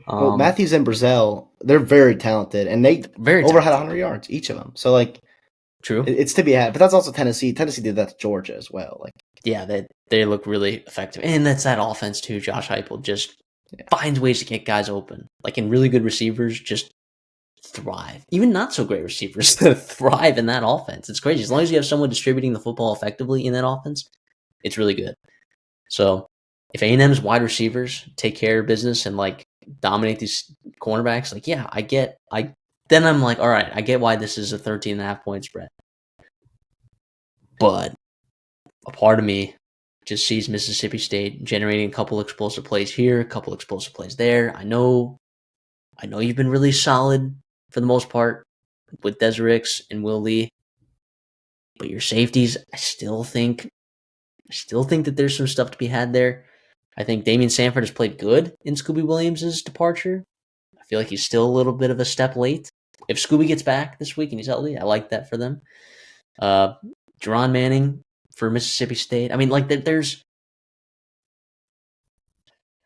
B: Well, Matthews and Brazil, they're very talented, and they had 100 yards, each of them. So, like,
A: true,
B: it's to be had. But that's also Tennessee. Tennessee did that to Georgia as well. Like,
A: yeah, they look really effective. And that's that offense, too. Josh Heupel just finds ways to get guys open. Like, in really good receivers, just thrive. Even not so great receivers thrive in that offense. It's crazy. As long as you have someone distributing the football effectively in that offense, it's really good. So if A&M's wide receivers take care of business and like dominate these cornerbacks, like yeah, then I'm like, all right, I get why this is a 13.5 point spread. But a part of me just sees Mississippi State generating a couple explosive plays here, a couple explosive plays there. I know you've been really solid for the most part with Desirix and Will Lee. But your safeties, I still think that there's some stuff to be had there. I think Damian Sanford has played good in Scooby Williams' departure. I feel like he's still a little bit of a step late. If Scooby gets back this week and he's healthy, I like that for them. Jerron Manning for Mississippi State. I mean, like there's.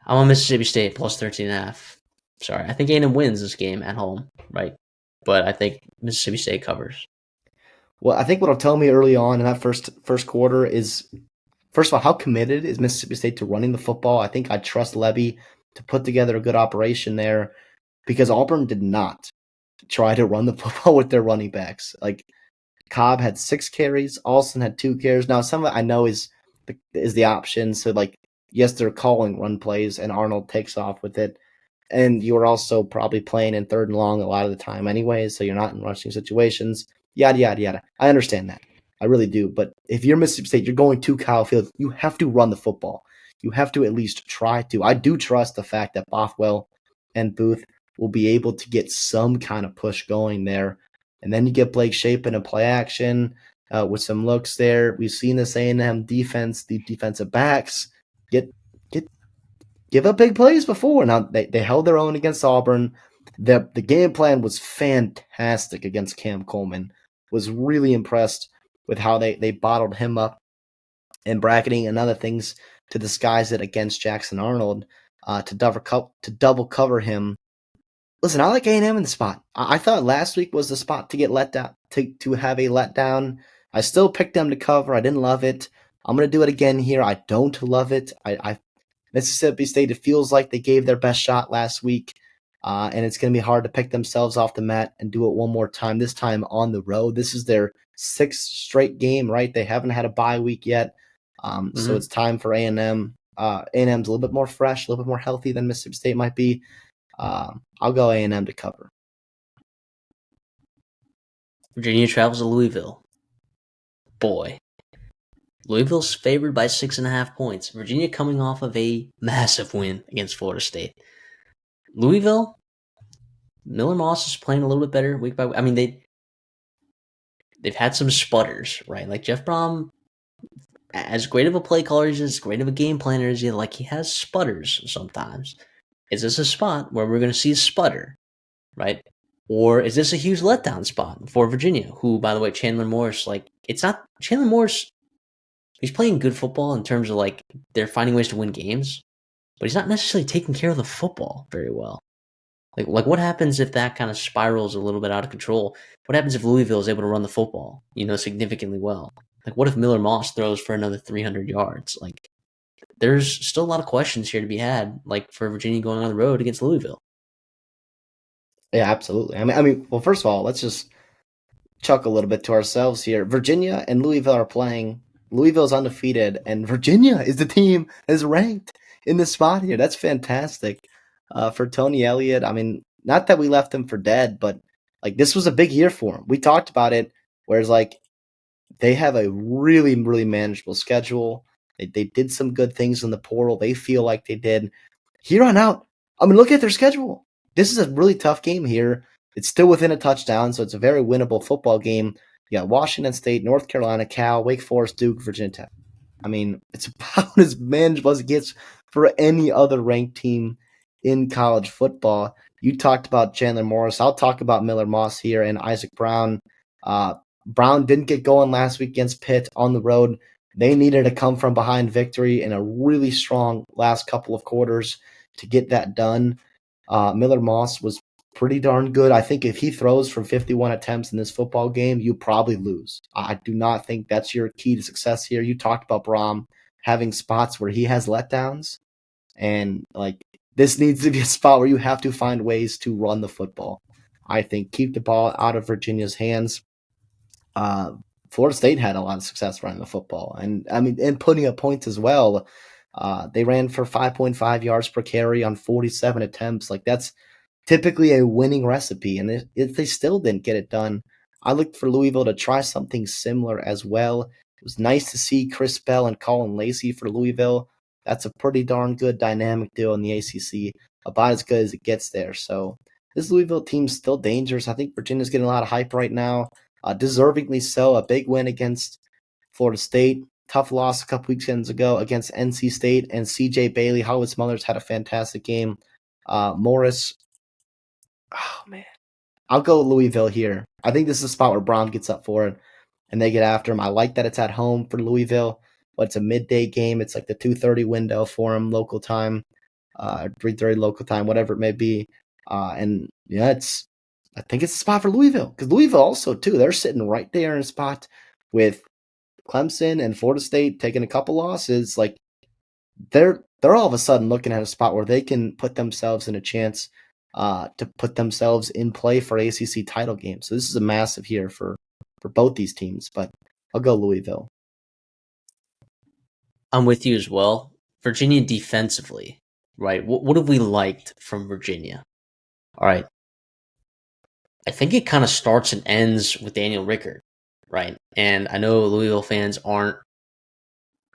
A: I'm on Mississippi State plus 13.5. Sorry, I think A&M wins this game at home, right? But I think Mississippi State covers.
B: Well, I think what'll tell me early on in that first quarter is, first of all, how committed is Mississippi State to running the football? I think I trust Levy to put together a good operation there, because Auburn did not try to run the football with their running backs. Like, Cobb had 6 carries, Alston had 2 carries. Now, some of it I know is the option. So, like, yes, they're calling run plays, and Arnold takes off with it. And you are also probably playing in 3rd and long a lot of the time anyways, so you're not in rushing situations. Yada, yada, yada. I understand that. I really do. But if you're Mississippi State, you're going to Kyle Field, you have to run the football. You have to at least try to. I do trust the fact that Bothwell and Booth will be able to get some kind of push going there. And then you get Blake Shapen in play action with some looks there. We've seen this A&M defense, the defensive backs, give up big plays before. Now, they held their own against Auburn. The game plan was fantastic against Cam Coleman. Was really impressed with how they bottled him up in bracketing and other things to disguise it against Jackson Arnold to double cover him. Listen, I like A&M in the spot. I thought last week was the spot to get let down, to have a letdown. I still picked them to cover. I didn't love it. I'm going to do it again here. I don't love it. Mississippi State, it feels like they gave their best shot last week, and it's going to be hard to pick themselves off the mat and do it one more time, this time on the road. This is their 6th straight game, right? They haven't had a bye week yet, so it's time for A&M. A&M's a little bit more fresh, a little bit more healthy than Mississippi State might be. I'll go A&M to cover.
A: Virginia travels to Louisville. Boy. Louisville's favored by 6.5 points. Virginia coming off of a massive win against Florida State. Louisville, Miller Moss is playing a little bit better week by week. I mean, they've had some sputters, right? Like Jeff Brom, as great of a play caller as great of a game planner as he, like he has sputters sometimes. Is this a spot where we're going to see a sputter, right? Or is this a huge letdown spot for Virginia? Who, by the way, Chandler Morris, like it's not Chandler Morris. He's playing good football in terms of like they're finding ways to win games, but he's not necessarily taking care of the football very well. Like what happens if that kind of spirals a little bit out of control? What happens if Louisville is able to run the football, significantly well? Like what if Miller Moss throws for another 300 yards? Like there's still a lot of questions here to be had, like for Virginia going on the road against Louisville.
B: Yeah, absolutely. Well, first of all, let's just chuck a little bit to ourselves here. Virginia and Louisville are playing. Louisville's undefeated, and Virginia is the team that is ranked in this spot here. That's fantastic for Tony Elliott. I mean, not that we left him for dead, but like this was a big year for him. We talked about it, whereas like they have a really, really manageable schedule. They did some good things in the portal. They feel like they did. Here on out, I mean, look at their schedule. This is a really tough game here. It's still within a touchdown, so it's a very winnable football game. You got Washington State, North Carolina, Cal, Wake Forest, Duke, Virginia Tech. I mean, it's about as manageable as it gets for any other ranked team in college football. You talked about Chandler Morris. I'll talk about Miller Moss here and Isaac Brown. Brown didn't get going last week against Pitt on the road. They needed a come from behind victory in a really strong last couple of quarters to get that done. Miller Moss was pretty darn good. I think if he throws for 51 attempts in this football game, you probably lose. I do not think that's your key to success here. You talked about Brom having spots where he has letdowns, and like this needs to be a spot where you have to find ways to run the football. I think keep the ball out of Virginia's hands. Uh, Florida State had a lot of success running the football, and I mean, and putting up points as well. They ran for 5.5 yards per carry on 47 attempts. Like that's typically a winning recipe, and if they still didn't get it done, I looked for Louisville to try something similar as well. It was nice to see Chris Bell and Colin Lacey for Louisville. That's a pretty darn good dynamic duo in the ACC, about as good as it gets there. So this Louisville team's still dangerous. I think Virginia's getting a lot of hype right now, deservingly so. A big win against Florida State. Tough loss a couple weekends ago against NC State, and CJ Bailey, Hollis Smothers had a fantastic game. Morris, oh man, I'll go Louisville here. I think this is a spot where Brown gets up for it and they get after him. I like that it's at home for Louisville, but it's a midday game. It's like the 2:30 window for him local time, 3:30 local time, whatever it may be. And yeah, I think it's a spot for Louisville because Louisville also too. They're sitting right there in a spot with Clemson and Florida State taking a couple losses. Like they're all of a sudden looking at a spot where they can put themselves in a chance to put themselves in play for ACC title games. So this is a massive year for both these teams, but I'll go Louisville.
A: I'm with you as well. Virginia defensively, right? What have we liked from Virginia? All right. I think it kind of starts and ends with Daniel Rickert, right? And I know Louisville fans aren't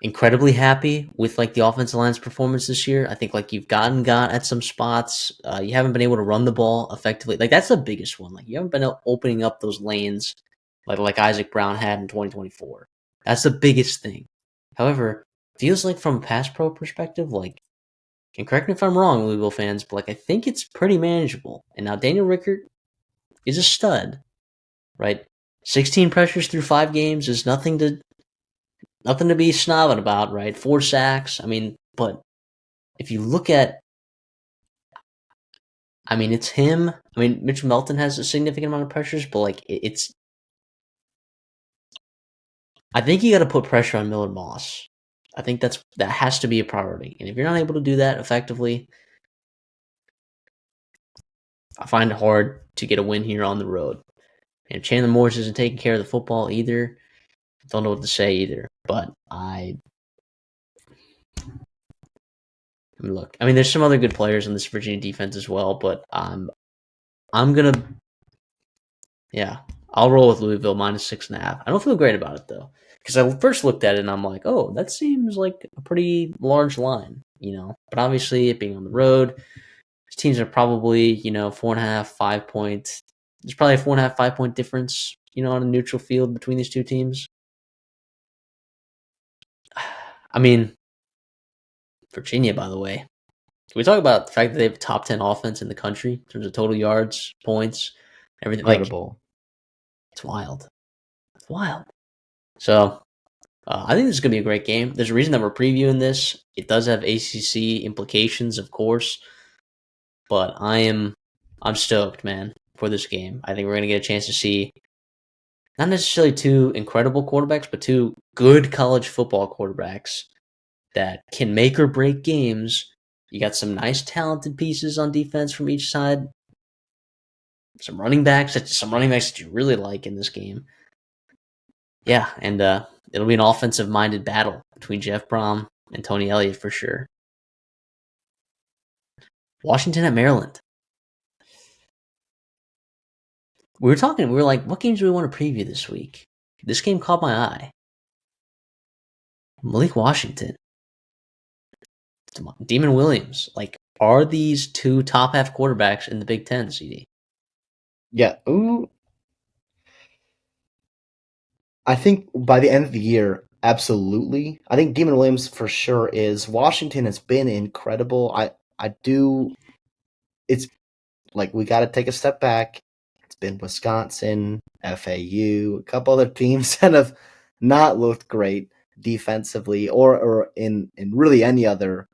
A: incredibly happy with like the offensive line's performance this year. I think like you've got at some spots. You haven't been able to run the ball effectively. Like that's the biggest one. Like you haven't been opening up those lanes like Isaac Brown had in 2024. That's the biggest thing. However, feels like from a pass pro perspective, like, and correct me if I'm wrong, Louisville fans, but like I think it's pretty manageable. And now Daniel Rickert is a stud, right? 16 pressures through 5 games is nothing to be snobbing about, right? 4 sacks. I mean, but if you look at, I mean, it's him. I mean, Mitch Melton has a significant amount of pressures, but like it's. I think you got to put pressure on Miller Moss. I think that has to be a priority, and if you're not able to do that effectively, I find it hard to get a win here on the road. And Chandler Morris isn't taking care of the football either. Don't know what to say either, but I mean, look. I mean, there's some other good players in this Virginia defense as well, but I'm gonna, yeah, I'll roll with Louisville -6.5. I don't feel great about it though, because I first looked at it and I'm like, oh, that seems like a pretty large line, But obviously, it being on the road, These teams are probably 4.5, 5 points. There's probably a 4.5, 5 point difference, on a neutral field between these two teams. I mean, Virginia, by the way. Can we talk about the fact that they have top 10 offense in the country in terms of total yards, points, everything? Like,
B: Incredible.
A: it's wild. It's wild. So, I think this is going to be a great game. There's a reason that we're previewing this. It does have ACC implications, of course, but I'm stoked, man, for this game. I think we're going to get a chance to see not necessarily two incredible quarterbacks, but two good college football quarterbacks that can make or break games. You got some nice talented pieces on defense from each side. Some running backs that you really like in this game. Yeah, and it'll be an offensive-minded battle between Jeff Brom and Tony Elliott for sure. Washington at Maryland. We were like, what games do we want to preview this week? This game caught my eye. Malik Washington. Demon Williams. Like, are these two top half quarterbacks in the Big Ten, CD?
B: Yeah. Ooh. I think by the end of the year, absolutely. I think Demon Williams for sure is. Washington has been incredible. I do. It's like we got to take a step back. It's been Wisconsin, FAU, a couple other teams that have not looked great defensively or in really any other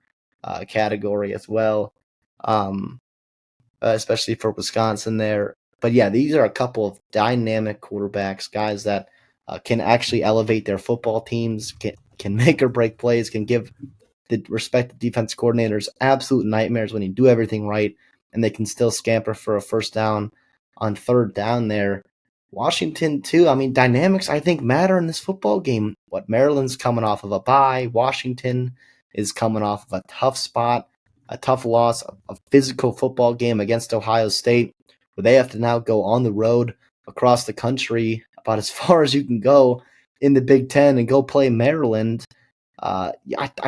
B: category as well, especially for Wisconsin there. But yeah, these are a couple of dynamic quarterbacks, guys that can actually elevate their football teams, can make or break plays, can give the respective defense coordinators absolute nightmares when you do everything right, and they can still scamper for a first down on third down there. Washington, too. I mean, dynamics, I think, matter in this football game. What Maryland's coming off of a bye. Washington is coming off of a tough spot, a tough loss, a physical football game against Ohio State, where they have to now go on the road across the country about as far as you can go in the Big Ten and go play Maryland. I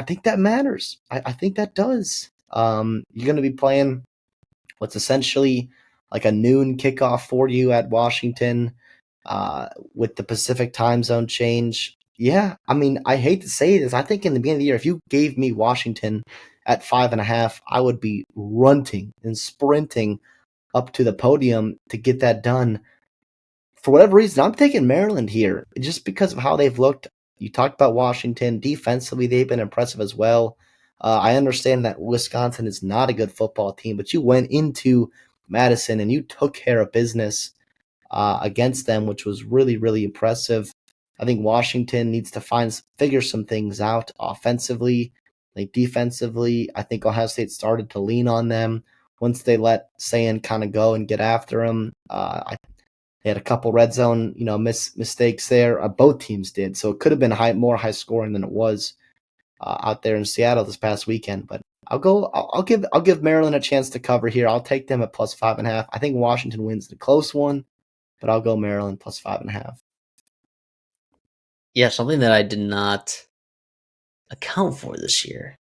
B: think that matters. I think that does. You're going to be playing what's essentially like a noon kickoff for you at Washington with the Pacific time zone change. Yeah, I mean, I hate to say this. I think in the beginning of the year, if you gave me Washington at 5.5, I would be runting and sprinting up to the podium to get that done. For whatever reason, I'm taking Maryland here just because of how they've looked. You talked about Washington. Defensively, they've been impressive as well. I understand that Wisconsin is not a good football team, but you went into Madison and you took care of business against them, which was really, really impressive. I think Washington needs to figure some things out offensively. Like defensively, I think Ohio State started to lean on them once they let Sayan kind of go and get after him. They had a couple red zone, mistakes there. Both teams did, so it could have been more high scoring than it was out there in Seattle this past weekend. But I'll give Maryland a chance to cover here. I'll take them at plus 5.5. I think Washington wins the close one, but I'll go Maryland plus 5.5.
A: Yeah, something that I did not account for this year.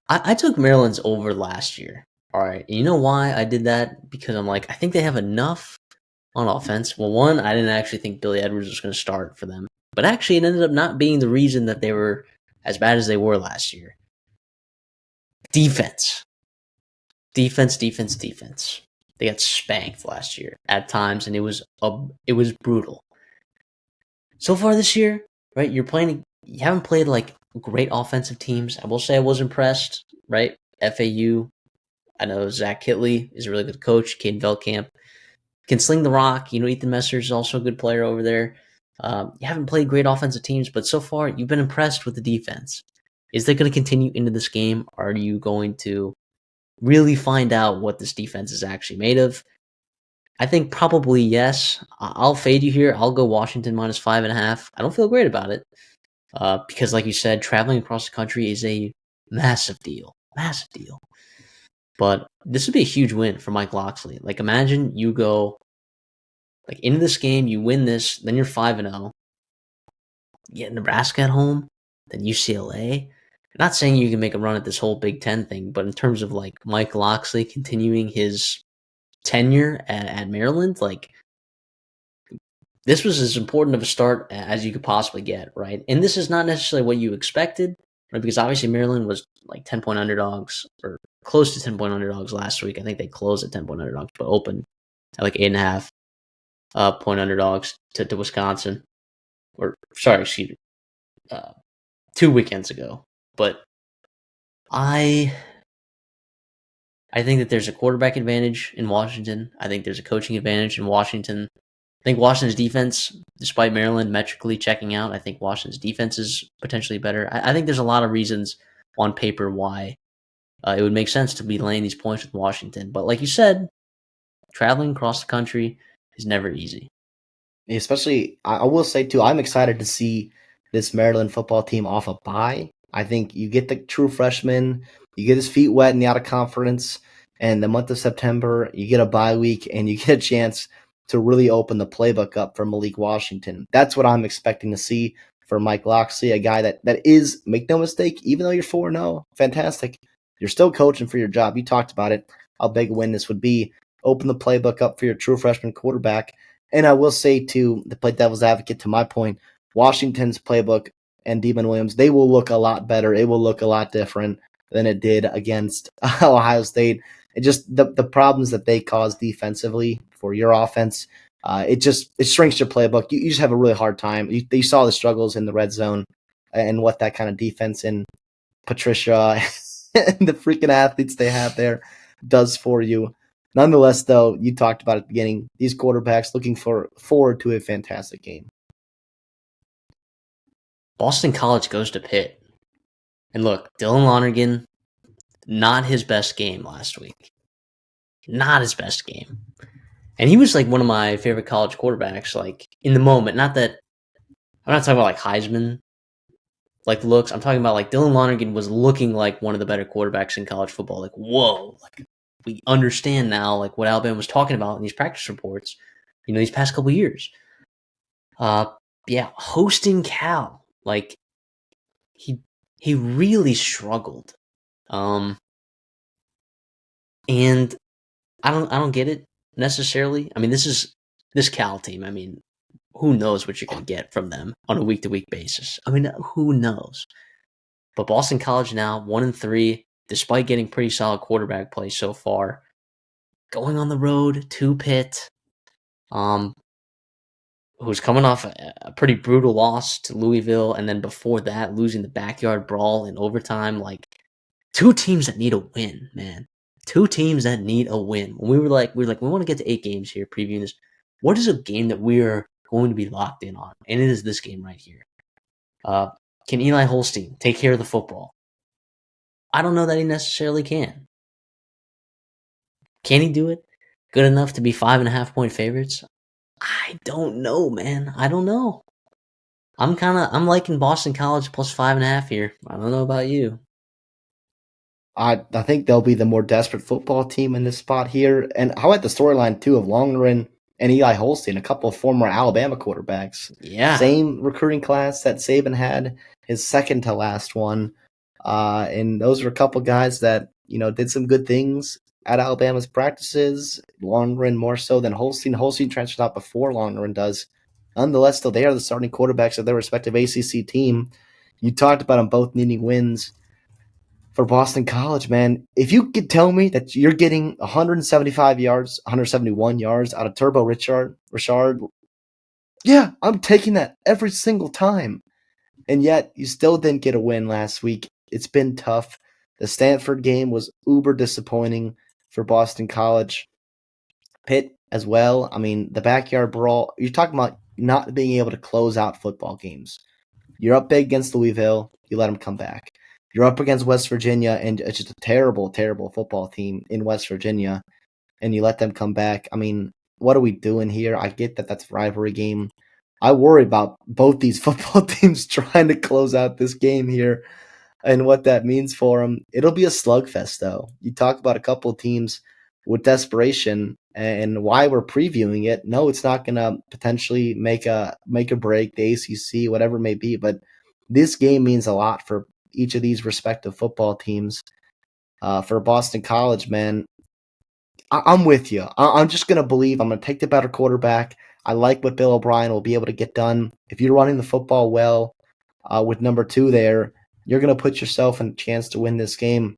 A: I took Maryland's over last year. All right, and you know why I did that? Because I'm like, I think they have enough on offense. Well, one, I didn't actually think Billy Edwards was going to start for them, but actually it ended up not being the reason that they were as bad as they were last year. Defense. They got spanked last year at times, and it was brutal. So far this year, right? You haven't played like great offensive teams. I will say I was impressed, right? FAU. I know Zach Kitley is a really good coach. Caden Veldkamp can sling the rock. Ethan Messer is also a good player over there. You haven't played great offensive teams, but so far you've been impressed with the defense. Is that going to continue into this game? Are you going to really find out what this defense is actually made of? I think probably yes. I'll fade you here. I'll go Washington minus 5.5. I don't feel great about it because, like you said, traveling across the country is a massive deal. Massive deal. But this would be a huge win for Mike Locksley. Like, imagine you go like into this game, you win this, then you're 5-0. You get Nebraska at home, then UCLA. Not saying you can make a run at this whole Big Ten thing, but in terms of like Mike Locksley continuing his tenure at Maryland, like this was as important of a start as you could possibly get, right? And this is not necessarily what you expected, right? Because obviously Maryland was like 10-point underdogs or close to 10-point underdogs last week. I think they closed at 10-point underdogs, but opened at like 8.5 point underdogs to Wisconsin. Or sorry, excuse me, 2 weekends ago. But I think that there's a quarterback advantage in Washington. I think there's a coaching advantage in Washington. I think Washington's defense, despite Maryland metrically checking out, I think Washington's defense is potentially better. I think there's a lot of reasons on paper why it would make sense to be laying these points with Washington. But like you said, traveling across the country is never easy.
B: Especially, I will say too, I'm excited to see this Maryland football team off a bye. I think you get the true freshman, you get his feet wet in the out of conference, and the month of September, you get a bye week and you get a chance to really open the playbook up for Malik Washington. That's what I'm expecting to see for Mike Locksley, a guy that is, make no mistake, even though you're 4-0, fantastic, you're still coaching for your job. You talked about it, how big a win this would be. Open the playbook up for your true freshman quarterback. And I will say, too, to play devil's advocate to my point, Washington's playbook and Demon Williams, they will look a lot better. It will look a lot different than it did against Ohio State. It just the problems that they cause defensively for your offense, it shrinks your playbook. You just have a really hard time. You saw the struggles in the red zone and what that kind of defense in Patricia and the freaking athletes they have there does for you. Nonetheless, though, you talked about at the beginning, these quarterbacks looking forward to a fantastic game.
A: Boston College goes to Pitt. And look, Dylan Lonergan, not his best game last week. Not his best game. And he was like one of my favorite college quarterbacks, like in the moment. Not that I'm not talking about like Heisman like looks. I'm talking about like Dylan Lonergan was looking like one of the better quarterbacks in college football. Like, whoa, like we understand now like what Alabama was talking about in these practice reports, these past couple years. Yeah, hosting Cal, like he really struggled. And I don't get it necessarily. I mean, this Cal team. I mean, who knows what you're going to get from them on a week-to-week basis? I mean, who knows? But Boston College now 1-3, despite getting pretty solid quarterback play so far. Going on the road to Pitt, who's coming off a pretty brutal loss to Louisville, and then before that, losing the backyard brawl in overtime. Like, two teams that need a win, man. Two teams that need a win. When we were like, we want to get to 8 games here, previewing this. What is a game that we're going to be locked in on? And it is this game right here. Can Eli Holstein take care of the football? I don't know that he necessarily can. Can he do it? Good enough to be 5.5-point favorites? I don't know, man. I don't know. I'm liking Boston College plus 5.5 here. I don't know about you.
B: I think they'll be the more desperate football team in this spot here. And how about the storyline, too, of Longren and Eli Holstein, a couple of former Alabama quarterbacks.
A: Yeah.
B: Same recruiting class that Saban had, his second to last one. And those were a couple guys that, did some good things at Alabama's practices. Longren more so than Holstein. Holstein transfers out before Longren does. Nonetheless, though, they are the starting quarterbacks of their respective ACC team. You talked about them both needing wins. For Boston College, man, if you could tell me that you're getting 175 yards, 171 yards out of Turbo Richard, yeah, I'm taking that every single time. And yet, you still didn't get a win last week. It's been tough. The Stanford game was uber disappointing for Boston College. Pitt as well. I mean, the backyard brawl, you're talking about not being able to close out football games. You're up big against Louisville, you let them come back. You're up against West Virginia, and it's just a terrible, terrible football team in West Virginia, and you let them come back. I mean, what are we doing here? I get that that's a rivalry game. I worry about both these football teams trying to close out this game here and what that means for them. It'll be a slugfest, though. You talk about a couple of teams with desperation and why we're previewing it. No, it's not going to potentially make a break, the ACC, whatever it may be, but this game means a lot for each of these respective football teams. For Boston College, man, I'm with you. I'm just going to believe I'm going to take the better quarterback. I like what Bill O'Brien will be able to get done. If you're running the football well with number 2 there, you're going to put yourself in a chance to win this game.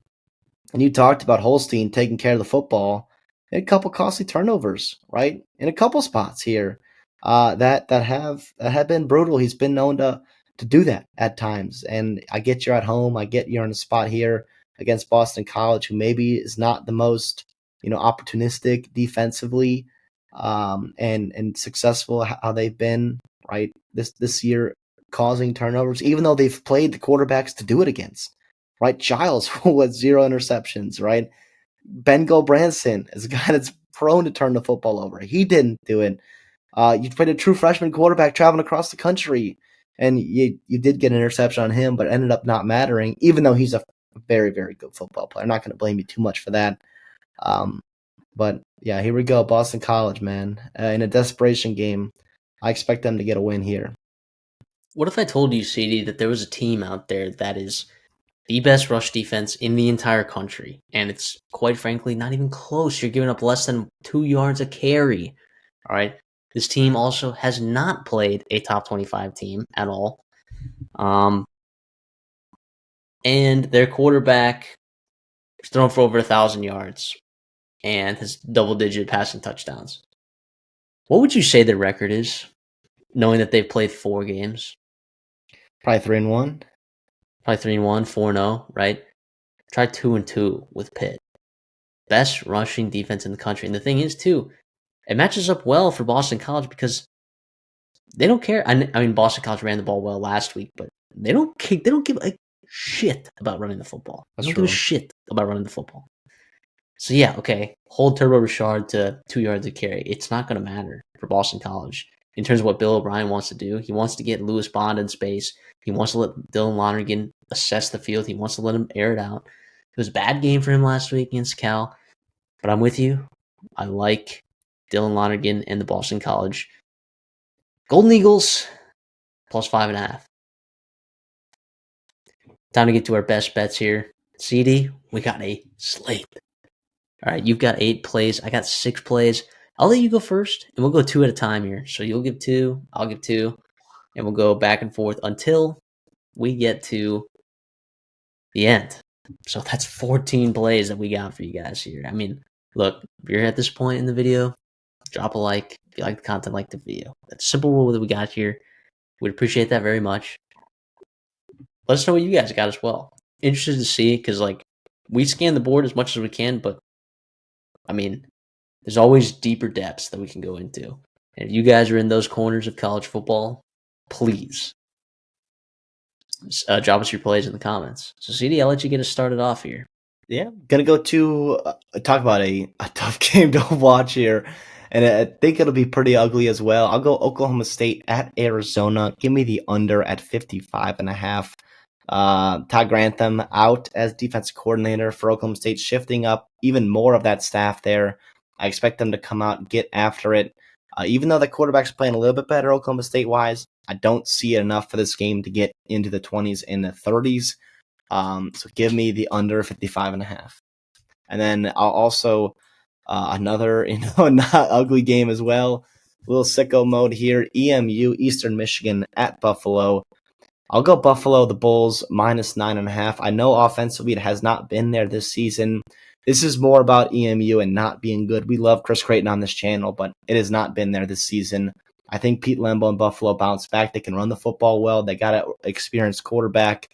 B: And you talked about Holstein taking care of the football. A couple costly turnovers, right? In a couple spots here that have been brutal. He's been known to do that at times. And I get you're at home. I get you're in a spot here against Boston College, who maybe is not the most opportunistic defensively and successful how they've been right this year causing turnovers, even though they've played the quarterbacks to do it against. Right, Giles with 0 interceptions. Right, Ben Branson is a guy that's prone to turn the football over. He didn't do it. You played a true freshman quarterback traveling across the country, and you did get an interception on him, but ended up not mattering, even though he's a very, very good football player. I'm not going to blame you too much for that. But yeah, here we go. Boston College, man. In a desperation game, I expect them to get a win here.
A: What if I told you, CD, that there was a team out there that is the best rush defense in the entire country, and it's quite frankly not even close? You're giving up less than 2 yards a carry. All right. This team also has not played a top 25 team at all. And their quarterback is thrown for over 1,000 yards and has double-digit passing touchdowns. What would you say their record is, knowing that they've played 4 games?
B: Probably 3-1.
A: Probably 3-1, 4-0, right? Try 2-2 with Pitt. Best rushing defense in the country. And the thing is, too, it matches up well for Boston College because they don't care. I mean, Boston College ran the ball well last week, but they don't give a shit about running the football. They don't give a shit about running the football. So yeah, okay, hold Turbo Richard to 2 yards a carry. It's not going to matter for Boston College in terms of what Bill O'Brien wants to do. He wants to get Lewis Bond in space. He wants to let Dylan Lonergan assess the field. He wants to let him air it out. It was a bad game for him last week against Cal, but I'm with you. I like Dylan Lonergan and the Boston College Golden Eagles plus 5.5. Time to get to our best bets here. CD, we got a slate. All right, you've got 8 plays. I got 6 plays. I'll let you go first, and we'll go 2 at a time here. So you'll give 2, I'll give 2, and we'll go back and forth until we get to the end. So that's 14 plays that we got for you guys here. I mean, look, if you're at this point in the video, drop a like. If you like the content, like the video. That's a simple rule that we got here. We'd appreciate that very much. Let us know what you guys got as well. Interested to see, because we scan the board as much as we can, but I mean, there's always deeper depths that we can go into. And if you guys are in those corners of college football, please drop us your plays in the comments. So, CD, I'll let you get us started off here.
B: Yeah, gonna go to talk about a tough game to watch here, and I think it'll be pretty ugly as well. I'll go Oklahoma State at Arizona. Give me the under at 55.5. Todd Grantham out as defensive coordinator for Oklahoma State, shifting up even more of that staff there. I expect them to come out and get after it. Even though the quarterback's playing a little bit better Oklahoma State-wise, I don't see it enough for this game to get into the 20s and the 30s. So give me the under 55.5. And then I'll also another not ugly game as well. A little sicko mode here. EMU, Eastern Michigan at Buffalo. I'll go Buffalo, the Bulls, minus 9.5. I know offensively it has not been there this season. This is more about EMU and not being good. We love Chris Creighton on this channel, but it has not been there this season. I think Pete Lembo and Buffalo bounce back. They can run the football well. They got an experienced quarterback.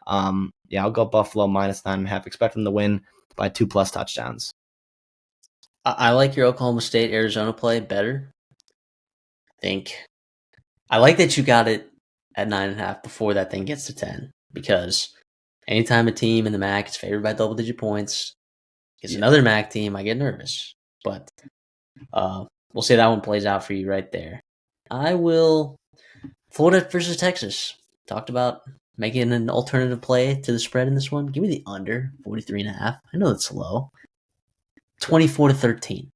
B: Yeah, I'll go Buffalo minus 9.5. Expect them to win by 2+ touchdowns.
A: I like your Oklahoma State Arizona play better. I like that you got it at 9.5 before that thing gets to 10, because anytime a team in the MAC is favored by double-digit points, it's another MAC team, I get nervous. But we'll say that one plays out for you right there. I will Florida versus Texas. Talked about making an alternative play to the spread in this one. Give me the under 43.5. I know it's low. 24-13.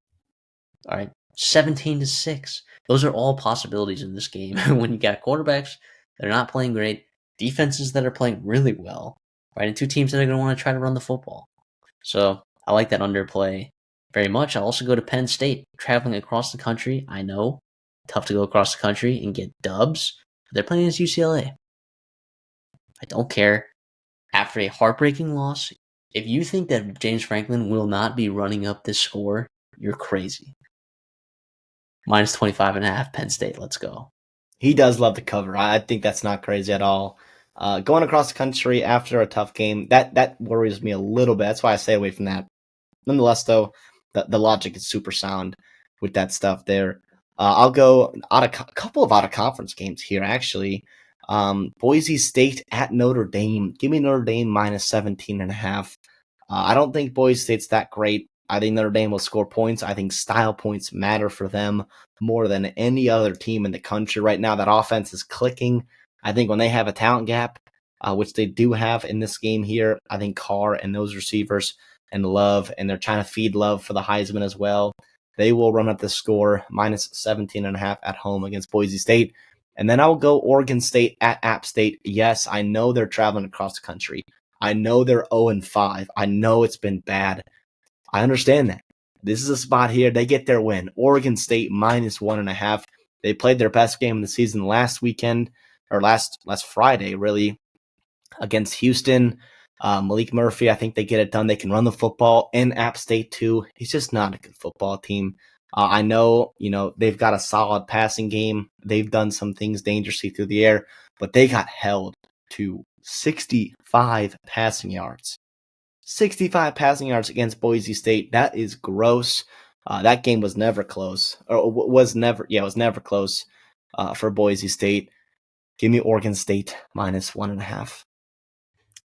A: All right, 17-6. Those are all possibilities in this game when you got quarterbacks that are not playing great, defenses that are playing really well, right? And two teams that are going to want to try to run the football. So I like that underplay very much. I'll also go to Penn State, traveling across the country. I know, tough to go across the country and get dubs. But they're playing against UCLA. I don't care. After a heartbreaking loss, if you think that James Franklin will not be running up this score, you're crazy. Minus 25.5, Penn State. Let's go.
B: He does love the cover. I think that's not crazy at all. Going across the country after a tough game, that worries me a little bit. That's why I stay away from that. Nonetheless, though, the logic is super sound with that stuff there. I'll go a couple of out of conference games here, actually. Boise State at Notre Dame. Give me Notre Dame minus 17.5. I don't think Boise State's that great. I think Notre Dame will score points. I think style points matter for them more than any other team in the country right now. That offense is clicking. I think when they have a talent gap, which they do have in this game here, I think Carr and those receivers and Love, and they're trying to feed Love for the Heisman as well. They will run up the score minus 17.5 at home against Boise State. And then I'll go Oregon State at App State. Yes, I know they're traveling across the country. I know they're 0-5. I know it's been bad. I understand that. This is a spot here. They get their win. Oregon State minus 1.5. They played their best game of the season last weekend, or last Friday, really, against Houston. Malik Murphy, I think they get it done. They can run the football in App State too. He's just not a good football team. I know, they've got a solid passing game. They've done some things dangerously through the air, but they got held to 65 passing yards. 65 passing yards against Boise State. That is gross. That game was never close, or was never close for Boise State. Give me Oregon State minus 1.5.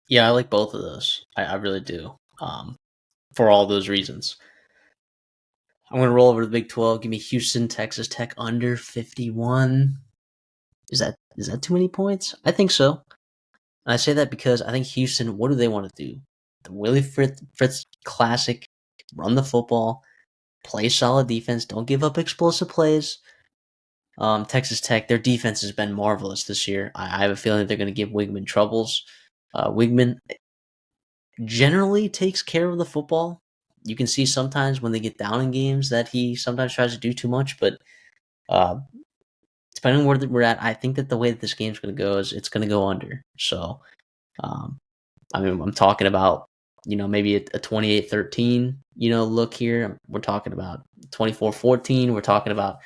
A: Yeah, I like both of those. I really do. For all those reasons. I'm going to roll over to the Big 12. Give me Houston, Texas Tech under 51. Is that too many points? I think so. And I say that because I think Houston, what do they want to do? The Willie Fritz classic, run the football, play solid defense, don't give up explosive plays. Texas Tech, their defense has been marvelous this year. I have a feeling they're going to give Wigman troubles. Wigman generally takes care of the football. You can see sometimes when they get down in games that he sometimes tries to do too much, but depending on where we're at, I think that the way that this game's going to go is it's going to go under. So, I'm talking about, maybe a 28-13, look here. We're talking about 24-14. We're talking about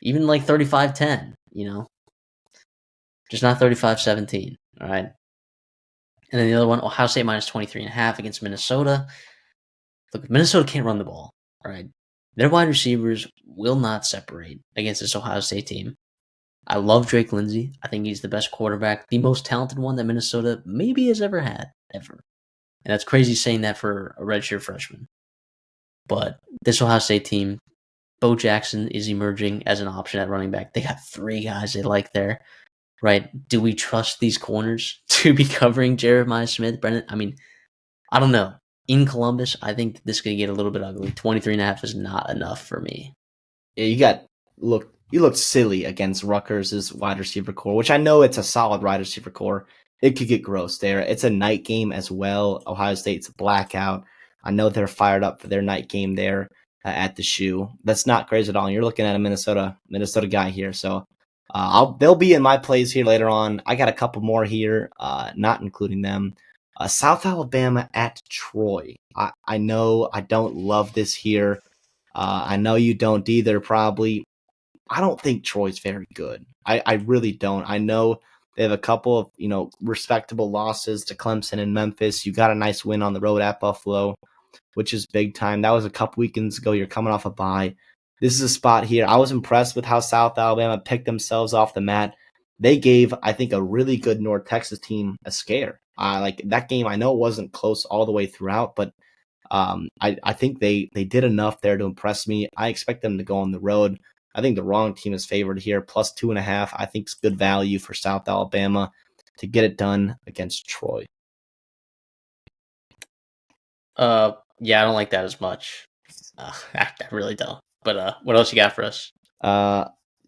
A: even like 35-10, just not 35-17. All right. And then the other one, Ohio State minus 23.5 against Minnesota. Look, Minnesota can't run the ball. All right. Their wide receivers will not separate against this Ohio State team. I love Drake Lindsey. I think he's the best quarterback, the most talented one that Minnesota maybe has ever had, ever. And that's crazy saying that for a redshirt freshman. But this Ohio State team, Bo Jackson is emerging as an option at running back. They got three guys they like there, right? Do we trust these corners to be covering Jeremiah Smith, Brennan? I don't know. In Columbus, I think this could get a little bit ugly. 23.5 is not enough for me.
B: Yeah, you looked silly against Rutgers' wide receiver core, which I know it's a solid wide receiver core. It could get gross there. It's a night game as well. Ohio State's a blackout. I know they're fired up for their night game there at the shoe. That's not crazy at all. And you're looking at a Minnesota guy here, so they'll be in my plays here later on. I got a couple more here, not including them. South Alabama at Troy. I know I don't love this here. I know you don't either, probably. I don't think Troy's very good. I really don't. I know they have a couple of, respectable losses to Clemson and Memphis. You got a nice win on the road at Buffalo, which is big time. That was a couple weekends ago. You're coming off a bye. This is a spot here. I was impressed with how South Alabama picked themselves off the mat. They gave, I think, a really good North Texas team a scare. Like that game, I know it wasn't close all the way throughout, but I think they did enough there to impress me. I expect them to go on the road. I think the wrong team is favored here, plus 2.5. I think it's good value for South Alabama to get it done against Troy.
A: Yeah, I don't like that as much. I really don't. But what else you got for us?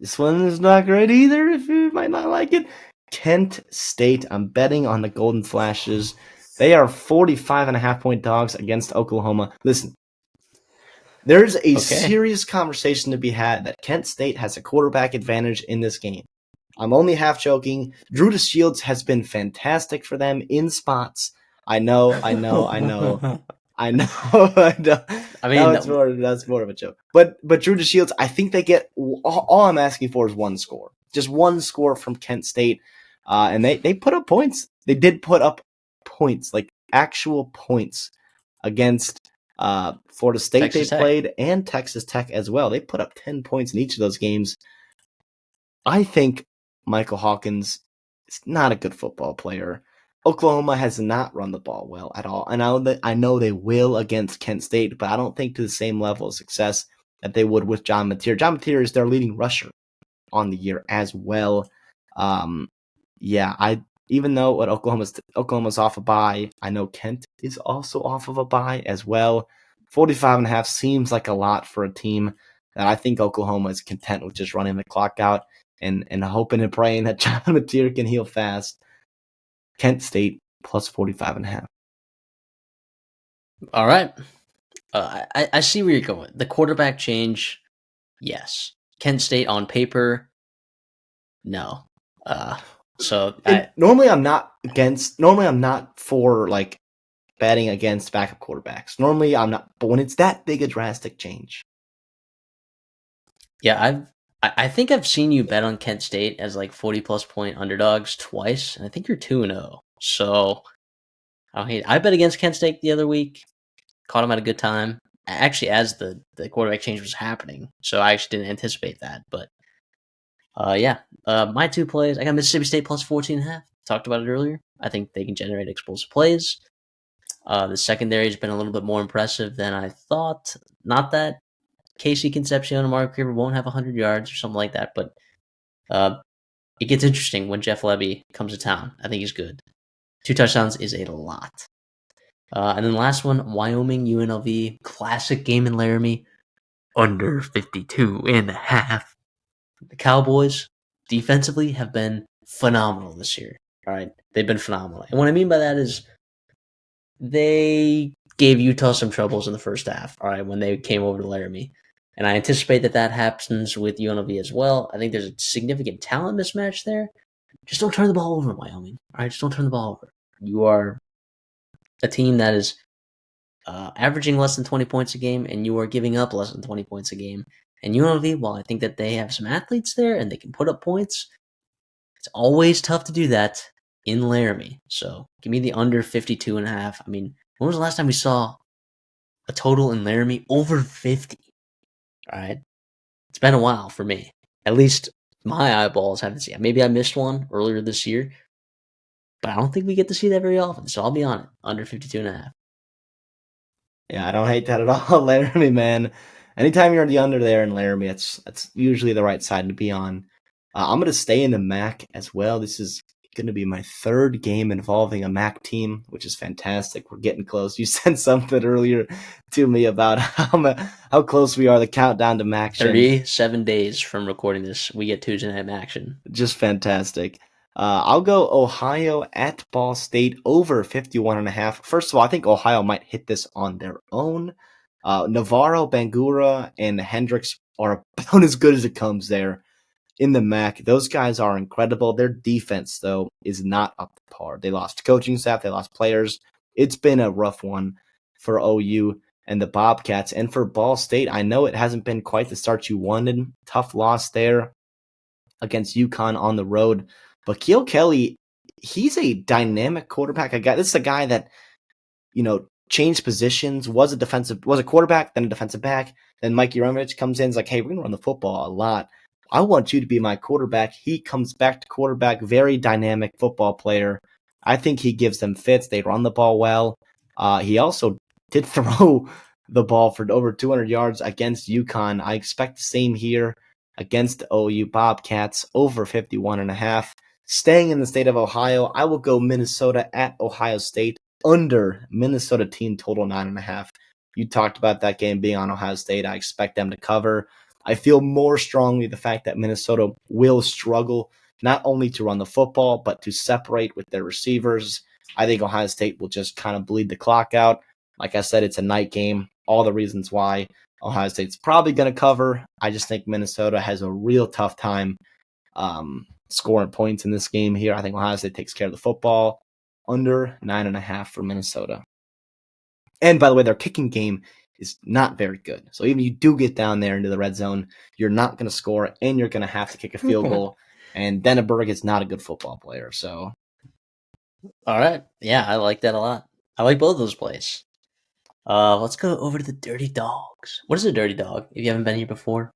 B: This one is not great either, if you might not like it. Kent State. I'm betting on the Golden Flashes They are 45.5-point dogs against Oklahoma. Listen, there's a serious conversation to be had that Kent State has a quarterback advantage in this game. I'm only half joking. Drew Shields has been fantastic for them in spots. I know. I know. I know. I mean, that's more of a joke. But Drew Shields, I think they get all I'm asking for is one score, just one score from Kent State, and they put up points. They did put up points, like actual points, against Florida State. Texas Tech played and Texas Tech as well. They put up 10 points in each of those games. I think Michael Hawkins is not a good football player. Oklahoma has not run the ball well at all. And I know they will against Kent State, but I don't think to the same level of success that they would with John Mateer. John Mateer is their leading rusher on the year as well. Even though Oklahoma's off a bye, I know Kent is also off of a bye as well. 45.5 seems like a lot for a team that I think Oklahoma is content with just running the clock out and hoping and praying that John Mateer can heal fast. Kent State plus 45.5.
A: All right. I see where you're going. The quarterback change, yes. Kent State on paper, no.
B: Normally I'm not for like betting against backup quarterbacks. Normally I'm not, but when it's that big a drastic change.
A: Yeah, I think I've seen you bet on Kent State as like 40+ point underdogs twice, and I think you're 2-0. So I bet against Kent State the other week, caught him at a good time. Actually, as the quarterback change was happening, so I actually didn't anticipate that. But my two plays, I got Mississippi State plus 14.5. Talked about it earlier. I think they can generate explosive plays. The secondary has been a little bit more impressive than I thought. Not that Casey Concepcion and Mark Creeper won't have 100 yards or something like that, but it gets interesting when Jeff Lebby comes to town. I think he's good. 2 touchdowns is a lot. And then the last one, Wyoming UNLV, classic game in Laramie, under 52.5. The Cowboys defensively have been phenomenal this year. All right, they've been phenomenal. And what I mean by that is they gave Utah some troubles in the first half, all right, when they came over to Laramie. And I anticipate that happens with UNLV as well. I think there's a significant talent mismatch there. Just don't turn the ball over, Wyoming. All right, just don't turn the ball over. You are a team that is averaging less than 20 points a game, and you are giving up less than 20 points a game. And UNLV, while I think that they have some athletes there and they can put up points, it's always tough to do that in Laramie. So give me the under 52.5. I mean, when was the last time we saw a total in Laramie over 50? All right. It's been a while for me. At least my eyeballs haven't seen it. Maybe I missed one earlier this year, but I don't think we get to see that very often. So I'll be on it. Under 52.5.
B: Yeah, I don't hate that at all, Laramie, man. Anytime you're on the under there in Laramie, that's usually the right side to be on. I'm going to stay in the MAC as well. This is going to be my third game involving a MAC team, which is fantastic. We're getting close. You said something earlier to me about how close we are, the countdown to MAC.
A: 37 days from recording this, we get Tuesday night action.
B: Just fantastic. I'll go Ohio at Ball State over 51.5. First of all, I think Ohio might hit this on their own. Navarro, Bangura, and Hendricks are about as good as it comes there in the MAC. Those guys are incredible. Their defense, though, is not up to par. They lost coaching staff. They lost players. It's been a rough one for OU and the Bobcats. And for Ball State, I know it hasn't been quite the start you wanted. Tough loss there against UConn on the road. But Keel Kelly, he's a dynamic quarterback. This is a guy that, changed positions, was a quarterback, then a defensive back. Then Mike Yuromich comes in, is like, hey, we're going to run the football a lot. I want you to be my quarterback. He comes back to quarterback, very dynamic football player. I think he gives them fits. They run the ball well. He also did throw the ball for over 200 yards against UConn. I expect the same here against the OU Bobcats, over 51.5. Staying in the state of Ohio, I will go Minnesota at Ohio State, under Minnesota team total 9.5. You talked about that game being on Ohio State. I expect them to cover. I feel more strongly the fact that Minnesota will struggle not only to run the football, but to separate with their receivers. I think Ohio State will just kind of bleed the clock out. Like I said, it's a night game. All the reasons why Ohio State's probably going to cover. I just think Minnesota has a real tough time scoring points in this game here. I think Ohio State takes care of the football. Under 9.5 for Minnesota. And by the way, their kicking game is not very good. So even if you do get down there into the red zone, you're not going to score, and you're going to have to kick a field goal. And Denneberg is not a good football player. So,
A: all right, yeah, I like that a lot. I like both those plays. Let's go over to the Dirty Dogs. What is a Dirty Dog? If you haven't been here before,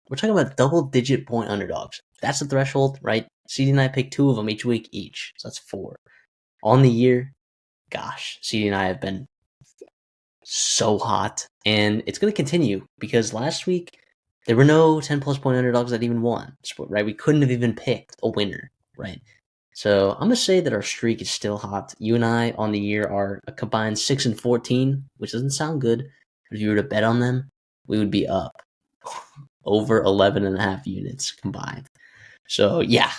A: we're talking about double-digit point underdogs. That's the threshold, right? CD and I pick 2 of them each week each, so that's 4 on the year. Gosh, CD and I have been so hot, and it's going to continue because last week there were no 10-plus point underdogs that even won, right? We couldn't have even picked a winner, right? So I'm going to say that our streak is still hot. You and I on the year are a combined 6-14, which doesn't sound good, but if you were to bet on them, we would be up over 11.5 units combined. So yeah,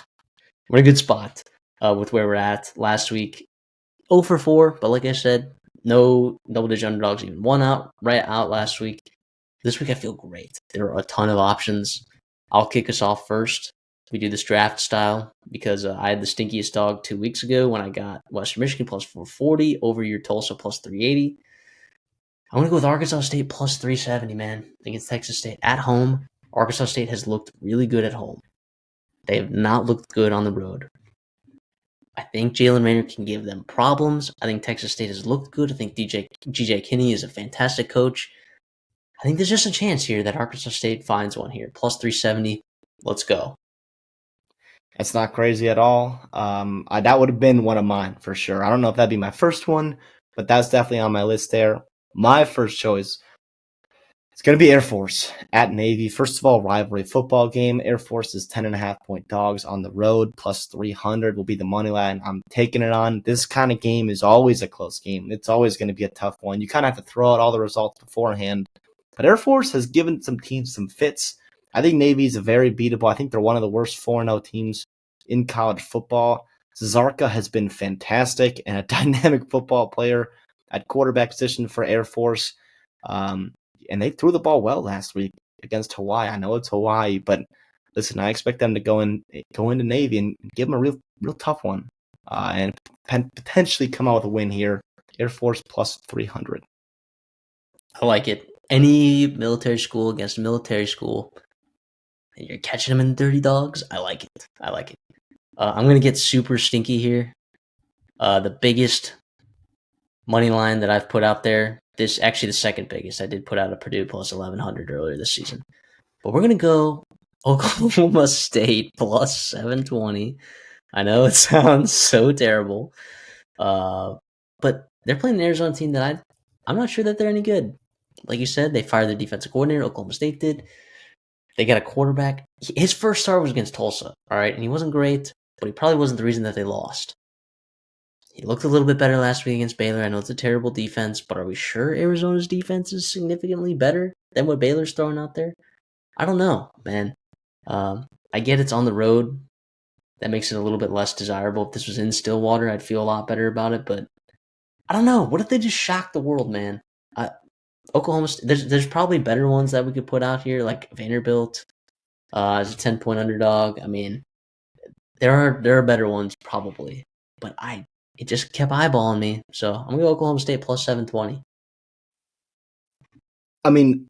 A: we're in a good spot with where we're at. Last week, 0 for 4, but like I said, no double-digit underdogs even won out last week. This week I feel great. There are a ton of options. I'll kick us off first. We do this draft style because I had the stinkiest dog 2 weeks ago when I got Western Michigan plus 440 over your Tulsa plus 380. I'm going to go with Arkansas State plus 370, man, against Texas State at home. Arkansas State has looked really good at home. They have not looked good on the road. I think Jalen Raynor can give them problems. I think Texas State has looked good. I think GJ Kinney is a fantastic coach. I think there's just a chance here that Arkansas State finds one here. Plus 370. Let's go.
B: It's not crazy at all. That would have been one of mine for sure. I don't know if that'd be my first one, but that's definitely on my list there. My first choice is going to be Air Force at Navy. First of all, rivalry football game. Air Force is 10.5 point dogs on the road. Plus 300 will be the money line. I'm taking it on. This kind of game is always a close game. It's always going to be a tough one. You kind of have to throw out all the results beforehand. But Air Force has given some teams some fits. I think Navy is a very beatable. I think they're one of the worst 4-0 teams in college football. Zarka has been fantastic and a dynamic football player at quarterback position for Air Force. And they threw the ball well last week against Hawaii. I know it's Hawaii, but listen, I expect them to go into Navy and give them a real tough one and potentially come out with a win here. Air Force plus 300.
A: I like it. Any military school against military school, and you're catching them in Dirty Dogs. I like it. I'm going to get super stinky here. The biggest money line that I've put out there, this actually the second biggest. I did put out a Purdue plus 1100 earlier this season. But we're going to go Oklahoma State plus 720. I know it sounds so terrible. But they're playing an Arizona team that I'm not sure that they're any good. Like you said, they fired their defensive coordinator. Oklahoma State did. They got a quarterback. His first start was against Tulsa, all right? And he wasn't great, but he probably wasn't the reason that they lost. He looked a little bit better last week against Baylor. I know it's a terrible defense, but are we sure Arizona's defense is significantly better than what Baylor's throwing out there? I don't know, man. I get it's on the road. That makes it a little bit less desirable. If this was in Stillwater, I'd feel a lot better about it, but I don't know. What if they just shock the world, man? Oklahoma State, there's probably better ones that we could put out here, like Vanderbilt as a 10-point underdog. I mean, there are better ones probably, but it just kept eyeballing me. So I'm gonna go Oklahoma State plus 720.
B: I mean,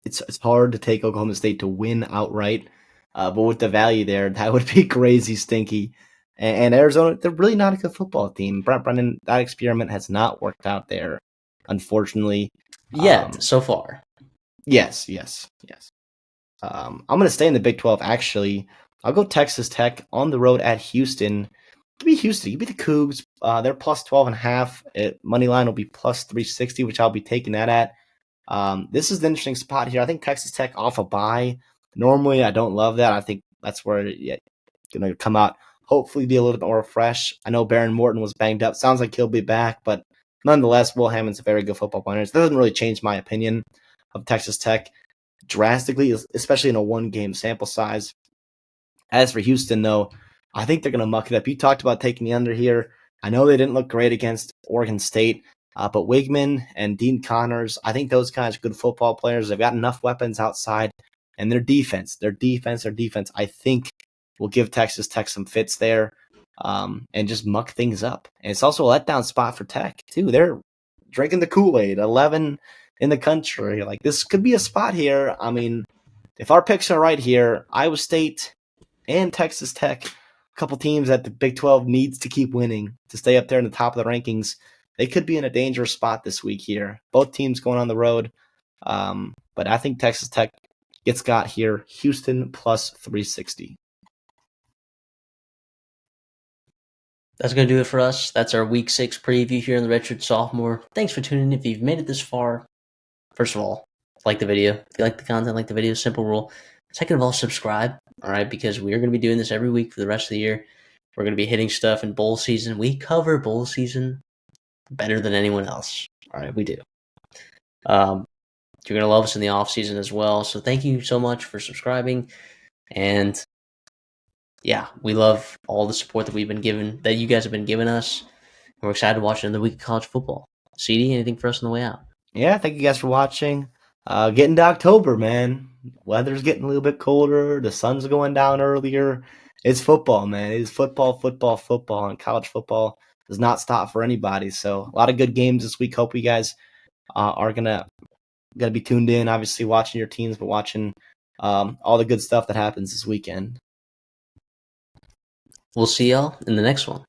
B: it's hard to take Oklahoma State to win outright, but with the value there, that would be crazy stinky. And Arizona, they're really not a good football team. Brent Brennan, that experiment has not worked out there, unfortunately.
A: Yet, so far.
B: Yes. I'm going to stay in the Big 12, actually. I'll go Texas Tech on the road at Houston. Give me Houston. Give me the Cougs. They're plus 12.5. Money line will be plus 360, which I'll be taking that at. This is the interesting spot here. I think Texas Tech off a bye. Normally, I don't love that. I think that's where it's going to come out. Hopefully, be a little bit more fresh. I know Baron Morton was banged up. Sounds like he'll be back, but nonetheless, Will Hammond's a very good football player. It doesn't really change my opinion of Texas Tech drastically, especially in a one-game sample size. As for Houston, though, I think they're going to muck it up. You talked about taking the under here. I know they didn't look great against Oregon State, but Wigman and Dean Connors, I think those guys are good football players. They've got enough weapons outside, and their defense, I think will give Texas Tech some fits there, and just muck things up. And it's also a letdown spot for Tech too. They're drinking the Kool-Aid, 11 in the country. Like, this could be a spot here. I mean, if our picks are right here, Iowa State and Texas Tech, a couple teams that the Big 12 needs to keep winning to stay up there in the top of the rankings, they could be in a dangerous spot this week here. Both teams going on the road. But I think Texas Tech gets got here. Houston plus 360.
A: That's going to do it for us. That's our Week 6 preview here in the Redshirt Sophomore. Thanks for tuning in. If you've made it this far, first of all, like the video. If you like the content, like the video, simple rule. Second of all, subscribe, all right, because we are going to be doing this every week for the rest of the year. We're going to be hitting stuff in bowl season. We cover bowl season better than anyone else. All right, we do. You're going to love us in the off season as well. So thank you so much for subscribing. And yeah, we love all the support that we've been given, that you guys have been giving us. And we're excited to watch another week of college football. CD, anything for us on the way out?
B: Yeah, thank you guys for watching. Getting to October, man. Weather's getting a little bit colder. The sun's going down earlier. It's football, man. It is football, and college football does not stop for anybody. So a lot of good games this week. Hope you guys are gonna be tuned in. Obviously, watching your teams, but watching all the good stuff that happens this weekend.
A: We'll see y'all in the next one.